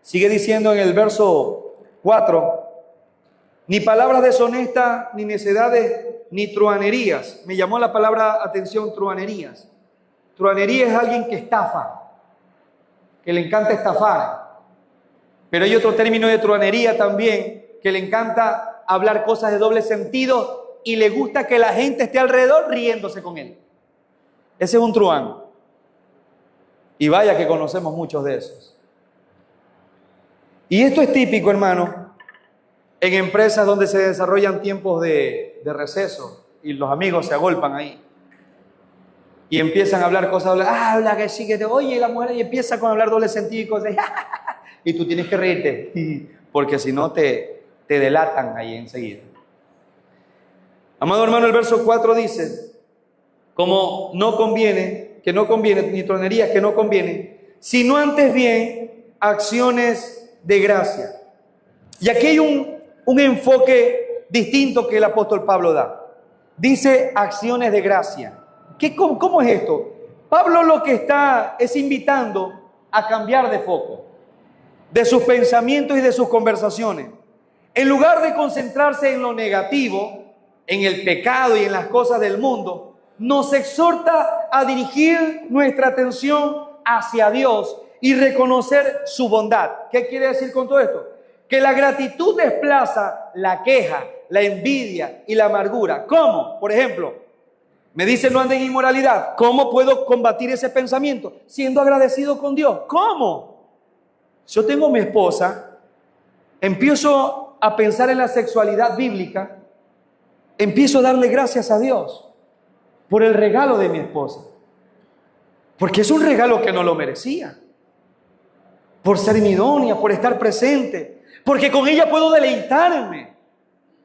sigue diciendo en el verso 4, ni palabras deshonestas, ni necedades, ni truhanerías. Me llamó la palabra atención, truhanerías. Truhanería es alguien que estafa, que le encanta estafar. Pero hay otro término de truhanería también, que le encanta hablar cosas de doble sentido y le gusta que la gente esté alrededor riéndose con él. Ese es un truhán. Y vaya que conocemos muchos de esos. Y esto es típico, hermano, en empresas donde se desarrollan tiempos de receso y los amigos se agolpan ahí. Y empiezan a hablar cosas, habla que sí, que te oye, y la mujer y empieza con hablar doble sentido y cosas. Y tú tienes que reírte, porque si no te delatan ahí enseguida. Amado hermano, el verso 4 dice, como no conviene, que no conviene, ni tronerías que no convienen, sino antes bien acciones de gracia. Y aquí hay un enfoque distinto que el apóstol Pablo da. Dice acciones de gracia. ¿Cómo es esto? Pablo lo que está es invitando a cambiar de foco, de sus pensamientos y de sus conversaciones. En lugar de concentrarse en lo negativo, en el pecado y en las cosas del mundo, nos exhorta a dirigir nuestra atención hacia Dios y reconocer su bondad. ¿Qué quiere decir con todo esto? Que la gratitud desplaza la queja, la envidia y la amargura. ¿Cómo? Por ejemplo, me dice no ande en inmoralidad. ¿Cómo puedo combatir ese pensamiento? Siendo agradecido con Dios. ¿Cómo? Yo tengo mi esposa, empiezo a pensar en la sexualidad bíblica, empiezo a darle gracias a Dios por el regalo de mi esposa. Porque es un regalo que no lo merecía. Por ser mi idónea, por estar presente. Porque con ella puedo deleitarme.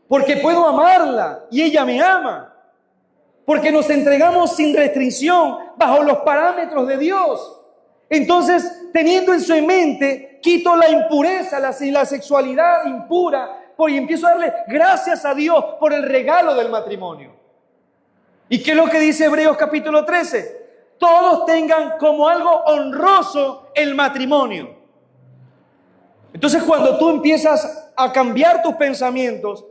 Porque puedo amarla y ella me ama. Porque nos entregamos sin restricción bajo los parámetros de Dios. Entonces, teniendo eso en mente, quito la impureza, la sexualidad impura, y empiezo a darle gracias a Dios por el regalo del matrimonio. ¿Y qué es lo que dice Hebreos capítulo 13? Todos tengan como algo honroso el matrimonio. Entonces, cuando tú empiezas a cambiar tus pensamientos,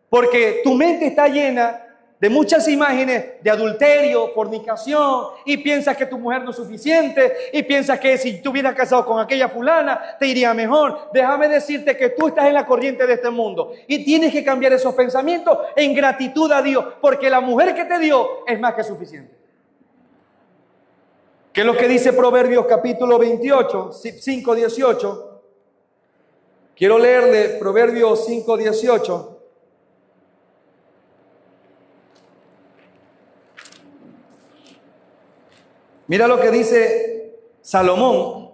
porque tu mente está llena de muchas imágenes de adulterio, fornicación, y piensas que tu mujer no es suficiente, y piensas que si tú hubieras casado con aquella fulana, te iría mejor. Déjame decirte que tú estás en la corriente de este mundo, y tienes que cambiar esos pensamientos en gratitud a Dios, porque la mujer que te dio es más que suficiente. ¿Qué es lo que dice Proverbios capítulo 28, 5, 18? Quiero leerle Proverbios 5, 18. Mira lo que dice Salomón.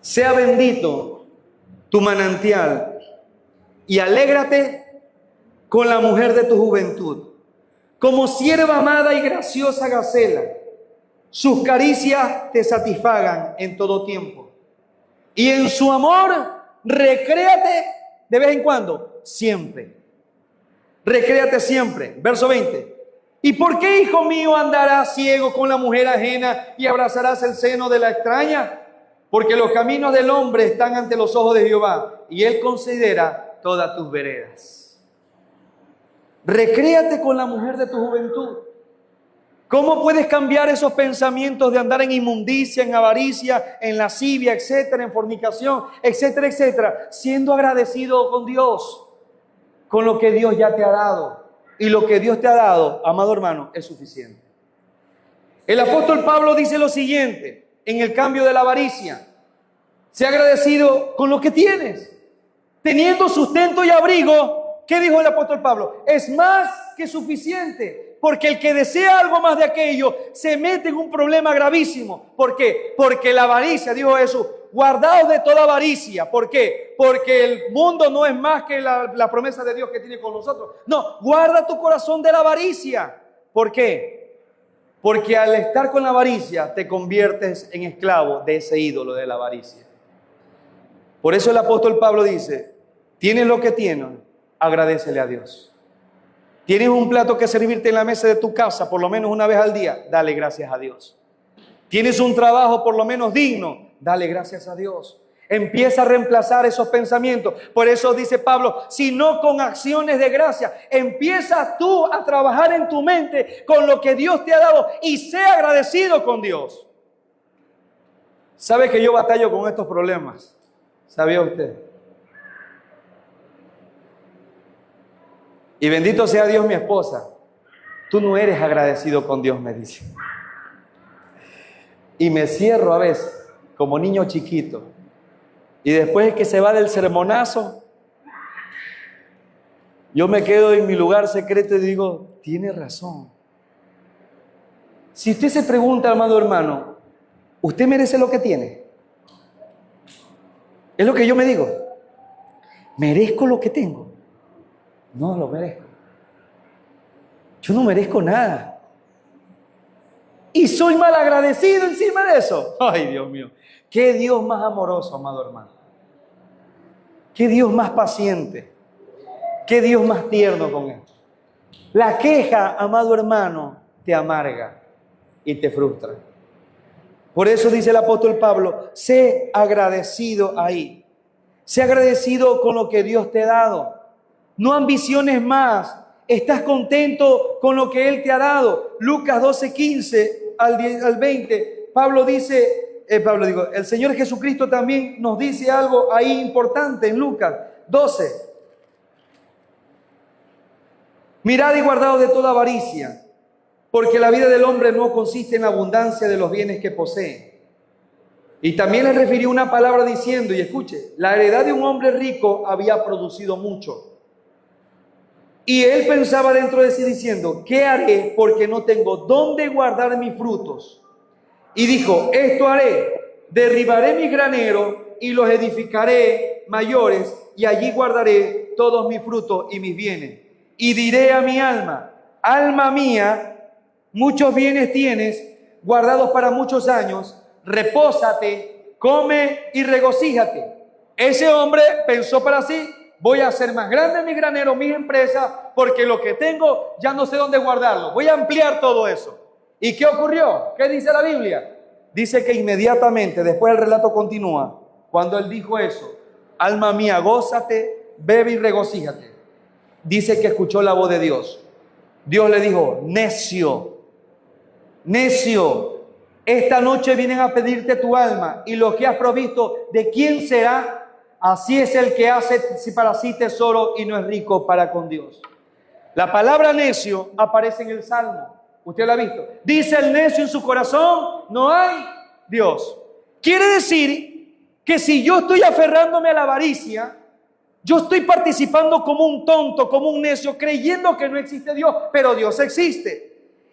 Sea bendito tu manantial y alégrate con la mujer de tu juventud, como sierva amada y graciosa gacela. Sus caricias te satisfagan en todo tiempo. Y en su amor, recréate de vez en cuando, siempre. Recréate siempre. Verso 20. ¿Y por qué, hijo mío, andarás ciego con la mujer ajena y abrazarás el seno de la extraña? Porque los caminos del hombre están ante los ojos de Jehová, y Él considera todas tus veredas. Recréate con la mujer de tu juventud. ¿Cómo puedes cambiar esos pensamientos de andar en inmundicia, en avaricia, en lascivia, etcétera, en fornicación, etcétera, etcétera? Siendo agradecido con Dios, con lo que Dios ya te ha dado. Y lo que Dios te ha dado, amado hermano, es suficiente. El apóstol Pablo dice lo siguiente, en el cambio de la avaricia. Sea agradecido con lo que tienes. Teniendo sustento y abrigo, ¿qué dijo el apóstol Pablo? Es más que suficiente. Porque el que desea algo más de aquello se mete en un problema gravísimo. ¿Por qué? Porque la avaricia, dijo Jesús, guardaos de toda avaricia. ¿Por qué? Porque el mundo no es más que la promesa de Dios que tiene con nosotros. No, guarda tu corazón de la avaricia. ¿Por qué? Porque al estar con la avaricia te conviertes en esclavo de ese ídolo de la avaricia. Por eso el apóstol Pablo dice, tienes lo que tienes, agradécele a Dios. Tienes un plato que servirte en la mesa de tu casa por lo menos una vez al día, dale gracias a Dios. Tienes un trabajo por lo menos digno, dale gracias a Dios. Empieza a reemplazar esos pensamientos. Por eso dice Pablo, si no con acciones de gracia, empieza tú a trabajar en tu mente con lo que Dios te ha dado y sea agradecido con Dios. ¿Sabe que yo batallo con estos problemas? ¿Sabía usted? Y bendito sea Dios, mi esposa. Tú no eres agradecido con Dios, me dice. Y me cierro a veces, como niño chiquito. Y después que se va del sermonazo, yo me quedo en mi lugar secreto y digo, tiene razón. Si usted se pregunta, amado hermano, ¿usted merece lo que tiene? Es lo que yo me digo. ¿Merezco lo que tengo? No lo merezco. Yo no merezco nada. Y soy mal agradecido encima de eso. Ay, Dios mío. Qué Dios más amoroso, amado hermano. Qué Dios más paciente. Qué Dios más tierno con esto. La queja, amado hermano, te amarga y te frustra. Por eso dice el apóstol Pablo, sé agradecido ahí. Sé agradecido con lo que Dios te ha dado. No ambiciones más. Estás contento con lo que Él te ha dado. Lucas 12:15 al 20. El Señor Jesucristo también nos dice algo ahí importante en Lucas 12. Mirad y guardaos de toda avaricia, porque la vida del hombre no consiste en la abundancia de los bienes que posee. Y también le refirió una palabra diciendo, y escuche, la heredad de un hombre rico había producido mucho. Y él pensaba dentro de sí diciendo, ¿qué haré porque no tengo dónde guardar mis frutos? Y dijo, esto haré, derribaré mis graneros y los edificaré mayores y allí guardaré todos mis frutos y mis bienes. Y diré a mi alma, alma mía, muchos bienes tienes guardados para muchos años, repósate, come y regocíjate. Ese hombre pensó para sí, voy a hacer más grande mis graneros, mis empresas, porque lo que tengo ya no sé dónde guardarlo. Voy a ampliar todo eso. ¿Y qué ocurrió? ¿Qué dice la Biblia? Dice que inmediatamente, después el relato continúa, cuando él dijo eso, alma mía, gózate, bebe y regocíjate. Dice que escuchó la voz de Dios. Dios le dijo, necio, necio, esta noche vienen a pedirte tu alma y lo que has provisto, ¿de quién será? Así es el que hace para sí tesoro y no es rico para con Dios. La palabra necio aparece en el Salmo. ¿Usted lo ha visto? Dice el necio en su corazón, no hay Dios. Quiere decir que si yo estoy aferrándome a la avaricia, yo estoy participando como un tonto, como un necio, creyendo que no existe Dios, pero Dios existe.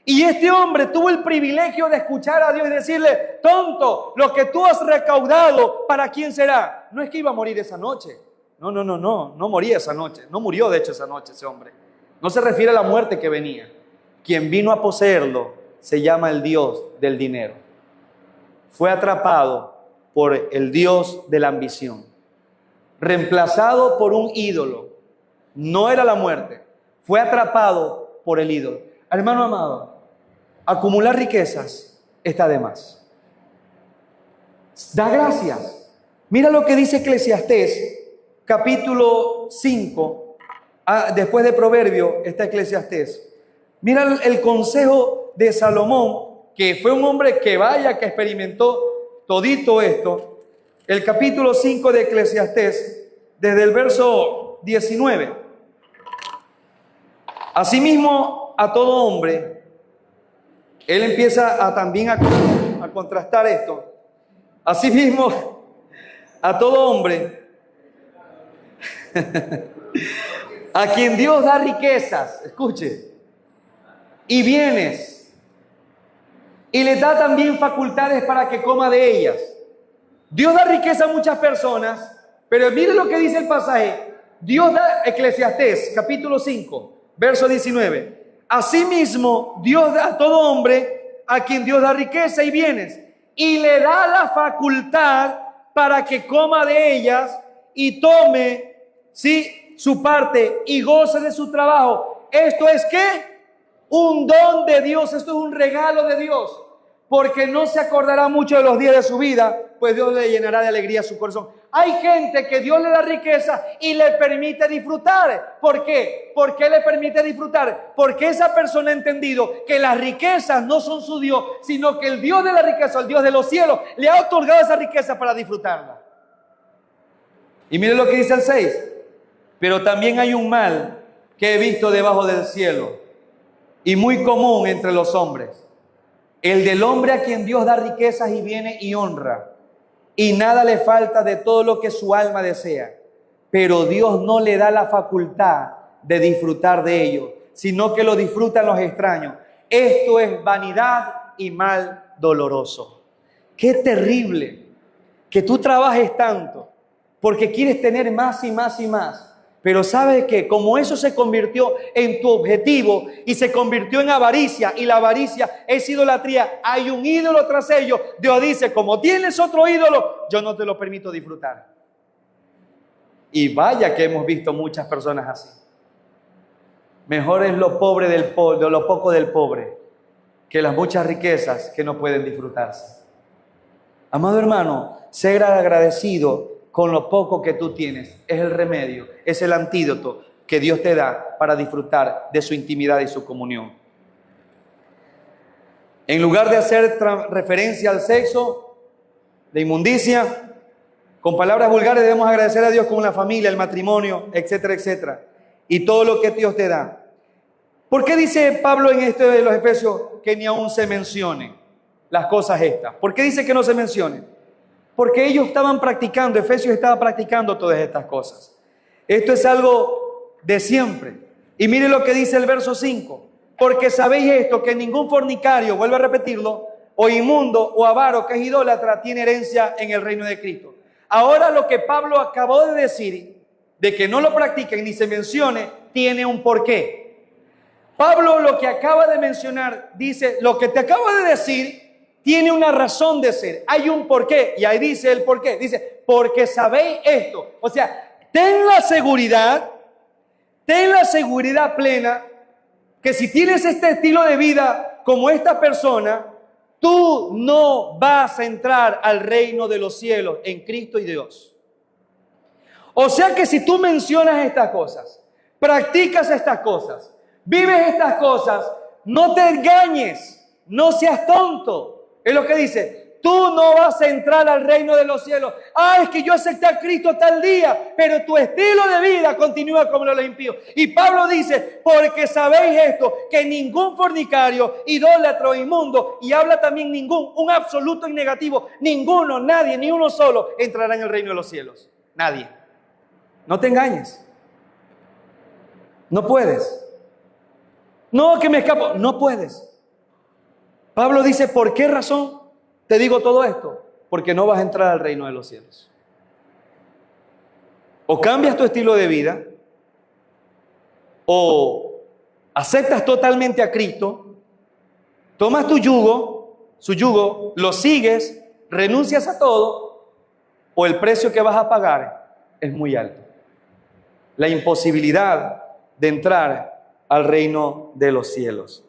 Y este hombre tuvo el privilegio de escuchar a Dios y decirle, tonto, lo que tú has recaudado, ¿para quién será? No es que iba a morir esa noche. No moría esa noche. No murió de hecho esa noche ese hombre. No se refiere a la muerte que venía. Quien vino a poseerlo se llama el Dios del dinero. Fue atrapado por el Dios de la ambición. Reemplazado por un ídolo. No era la muerte. Fue atrapado por el ídolo. Hermano amado, acumular riquezas está de más. Da gracias. Mira lo que dice Eclesiastés, capítulo 5. Después de Proverbio está Eclesiastés. Mira el consejo de Salomón, que fue un hombre que experimentó todito esto. El capítulo 5 de Eclesiastés, desde el verso 19. Asimismo, a todo hombre, él empieza también a contrastar esto. Asimismo, a todo hombre, a quien Dios da riquezas, escuche, y bienes, y les da también facultades para que coma de ellas. Dios da riqueza a muchas personas, pero mire lo que dice el pasaje. Dios da, Eclesiastés, capítulo 5, verso 19. Asimismo, Dios da a todo hombre a quien Dios da riqueza y bienes, y le da la facultad para que coma de ellas y tome, ¿sí?, su parte y goce de su trabajo. Esto es ¿qué? Un don de Dios, esto es un regalo de Dios, porque no se acordará mucho de los días de su vida, pues Dios le llenará de alegría su corazón. Hay gente que Dios le da riqueza y le permite disfrutar. ¿Por qué? ¿Por qué le permite disfrutar? Porque esa persona ha entendido que las riquezas no son su Dios, sino que el Dios de la riqueza, el Dios de los cielos, le ha otorgado esa riqueza para disfrutarla. Y mire lo que dice el 6. Pero también hay un mal que he visto debajo del cielo y muy común entre los hombres. El del hombre a quien Dios da riquezas y bienes y honra, y nada le falta de todo lo que su alma desea, pero Dios no le da la facultad de disfrutar de ello, sino que lo disfrutan los extraños. Esto es vanidad y mal doloroso. Qué terrible que tú trabajes tanto porque quieres tener más y más y más. Pero ¿sabes qué? Como eso se convirtió en tu objetivo y se convirtió en avaricia, y la avaricia es idolatría, hay un ídolo tras ello. Dios dice, como tienes otro ídolo, yo no te lo permito disfrutar. Y vaya que hemos visto muchas personas así. Mejor es lo pobre de lo poco del pobre, que las muchas riquezas que no pueden disfrutarse. Amado hermano, ser agradecido con lo poco que tú tienes es el remedio, es el antídoto que Dios te da para disfrutar de su intimidad y su comunión. En lugar de hacer referencia al sexo, de inmundicia, con palabras vulgares debemos agradecer a Dios con la familia, el matrimonio, etcétera, etcétera, y todo lo que Dios te da. ¿Por qué dice Pablo en esto de los Efesios que ni aún se mencionen las cosas estas? ¿Por qué dice que no se mencionen? Porque ellos estaban practicando, Efesios estaba practicando todas estas cosas. Esto es algo de siempre. Y mire lo que dice el verso 5. Porque sabéis esto, que ningún fornicario, vuelvo a repetirlo, o inmundo o avaro que es idólatra tiene herencia en el reino de Cristo. Ahora lo que Pablo acabó de decir, de que no lo practiquen ni se mencione, tiene un porqué. Pablo lo que acaba de mencionar, dice, lo que te acabo de decir tiene una razón de ser, hay un porqué, y ahí dice el porqué, dice, porque sabéis esto. O sea, ten la seguridad plena, que si tienes este estilo de vida como esta persona, tú no vas a entrar al reino de los cielos en Cristo y Dios. O sea que si tú mencionas estas cosas, practicas estas cosas, vives estas cosas, no te engañes, no seas tonto. Es lo que dice, tú no vas a entrar al reino de los cielos. Es que yo acepté a Cristo tal día, pero tu estilo de vida continúa como los impíos. Y Pablo dice, porque sabéis esto, que ningún fornicario, idólatra o inmundo, y habla también un absoluto y negativo, ninguno, nadie, ni uno solo entrará en el reino de los cielos. Nadie. No te engañes. No puedes. No, que me escapo. No puedes. Pablo dice, ¿por qué razón te digo todo esto? Porque no vas a entrar al reino de los cielos. O cambias tu estilo de vida, o aceptas totalmente a Cristo, tomas tu yugo, su yugo, lo sigues, renuncias a todo, o el precio que vas a pagar es muy alto. La imposibilidad de entrar al reino de los cielos.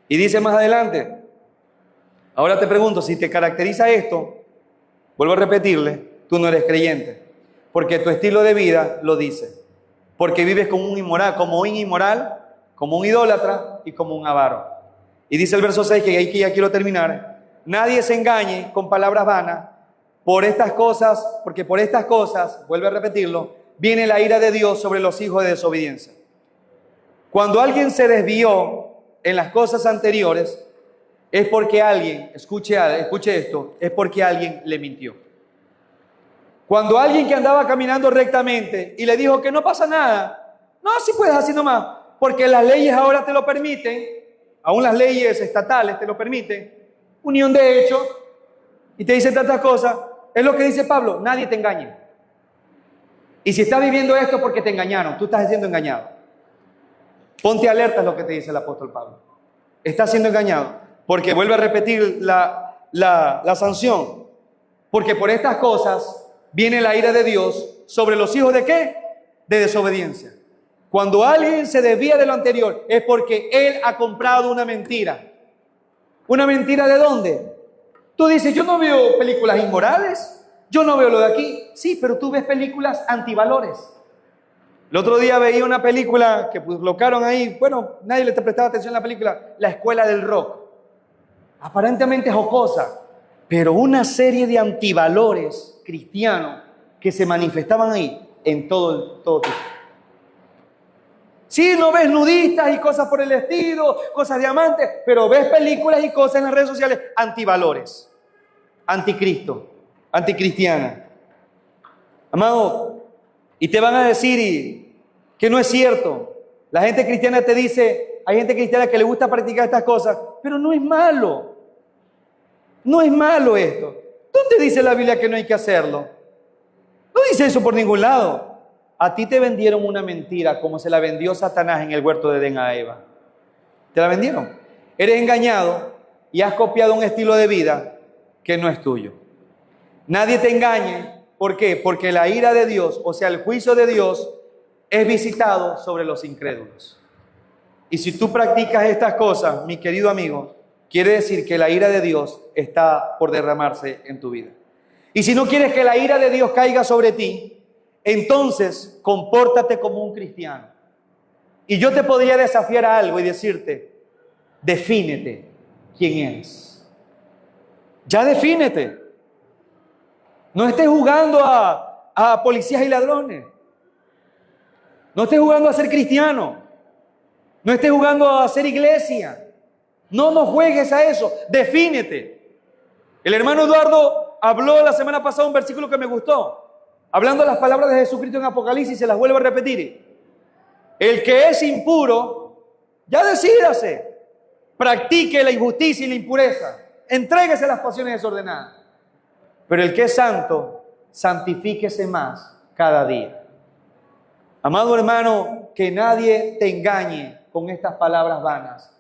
Y dice más adelante, ahora te pregunto, si te caracteriza esto, vuelvo a repetirle, tú no eres creyente, porque tu estilo de vida lo dice, porque vives como un inmoral, como un idólatra y como un avaro. Y dice el verso 6, que aquí ya quiero terminar, nadie se engañe con palabras vanas, por estas cosas, porque por estas cosas, vuelvo a repetirlo, viene la ira de Dios sobre los hijos de desobediencia. Cuando alguien se desvió en las cosas anteriores, es porque alguien, escuche esto, es porque alguien le mintió. Cuando alguien que andaba caminando rectamente y le dijo que no pasa nada, no, sí puedes así nomás, porque las leyes ahora te lo permiten, aún las leyes estatales te lo permiten, unión de hechos, y te dicen tantas cosas, es lo que dice Pablo, nadie te engañe. Y si estás viviendo esto porque te engañaron, tú estás siendo engañado. Ponte alerta, es lo que te dice el apóstol Pablo. Estás siendo engañado, porque vuelve a repetir la sanción, porque por estas cosas viene la ira de Dios sobre los hijos ¿de qué? De desobediencia. Cuando alguien se desvía de lo anterior es porque él ha comprado una mentira. ¿Una mentira de dónde? Tú dices, yo no veo películas inmorales, yo no veo lo de aquí. Sí, pero tú ves películas antivalores. El otro día veía una película que colocaron ahí, bueno, nadie le prestaba atención a la película, La Escuela del Rock. Aparentemente jocosa, pero una serie de antivalores cristianos que se manifestaban ahí en todo tipo. Sí, no ves nudistas y cosas por el estilo, cosas de amantes, pero ves películas y cosas en las redes sociales antivalores, anticristo, anticristiana. Amado, y te van a decir que no es cierto. La gente cristiana te dice, hay gente cristiana que le gusta practicar estas cosas, pero no es malo. No es malo esto. ¿Dónde dice la Biblia que no hay que hacerlo? No dice eso por ningún lado. A ti te vendieron una mentira como se la vendió Satanás en el huerto de Edén a Eva. Te la vendieron. Eres engañado y has copiado un estilo de vida que no es tuyo. Nadie te engañe. ¿Por qué? Porque la ira de Dios, o sea, el juicio de Dios, es visitado sobre los incrédulos. Y si tú practicas estas cosas, mi querido amigo, quiere decir que la ira de Dios está por derramarse en tu vida. Y si no quieres que la ira de Dios caiga sobre ti, entonces compórtate como un cristiano. Y yo te podría desafiar a algo y decirte, defínete quién eres. Ya defínete. No estés jugando a policías y ladrones. No estés jugando a ser cristiano. No estés jugando a ser iglesia. No juegues a eso. Defínete. El hermano Eduardo habló la semana pasada un versículo que me gustó. Hablando las palabras de Jesucristo en Apocalipsis, se las vuelvo a repetir. El que es impuro, ya decídase. Practique la injusticia y la impureza. Entréguese a las pasiones desordenadas. Pero el que es santo, santifíquese más cada día. Amado hermano, que nadie te engañe con estas palabras vanas.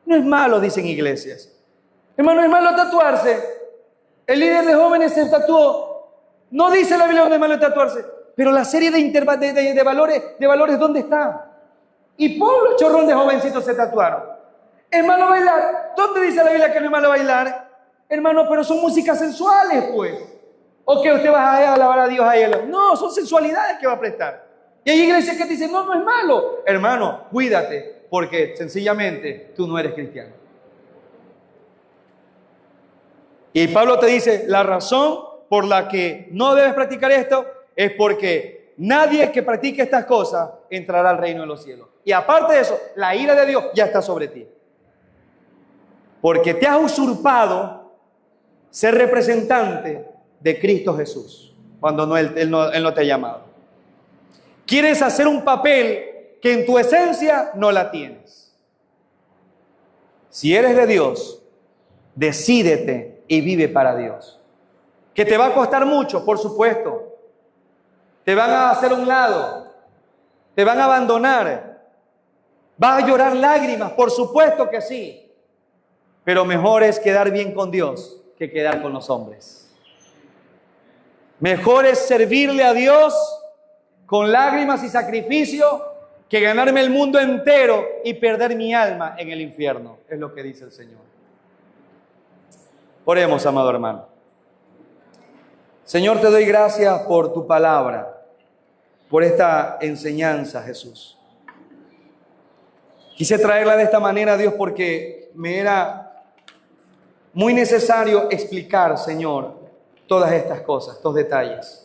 No es malo, dicen iglesias. Hermano, es malo tatuarse. El líder de jóvenes se tatuó. No dice la Biblia que es malo tatuarse. Pero la serie de valores, ¿dónde está? Y pobres chorrón de jovencitos se tatuaron. ¿Es malo bailar? ¿Dónde dice la Biblia que no es malo bailar? Hermano, pero son músicas sensuales, pues. ¿O que usted va a alabar a Dios a él? No, son sensualidades que va a prestar. Y hay iglesias que dicen, no es malo. Hermano, cuídate, porque sencillamente tú no eres cristiano. Y Pablo te dice, la razón por la que no debes practicar esto es porque nadie que practique estas cosas entrará al reino de los cielos. Y aparte de eso, la ira de Dios ya está sobre ti. Porque te has usurpado ser representante de Cristo Jesús, cuando Él no te ha llamado. Quieres hacer un papel que en tu esencia no la tienes. Si eres de Dios, decídete y vive para Dios. Que te va a costar mucho, por supuesto. Te van a hacer a un lado, te van a abandonar, vas a llorar lágrimas, por supuesto que sí. Pero mejor es quedar bien con Dios que quedar con los hombres. Mejor es servirle a Dios con lágrimas y sacrificio que ganarme el mundo entero y perder mi alma en el infierno, es lo que dice el Señor. Oremos, amado hermano. Señor, te doy gracias por tu palabra, por esta enseñanza, Jesús. Quise traerla de esta manera, Dios, porque me era muy necesario explicar, Señor, todas estas cosas, estos detalles.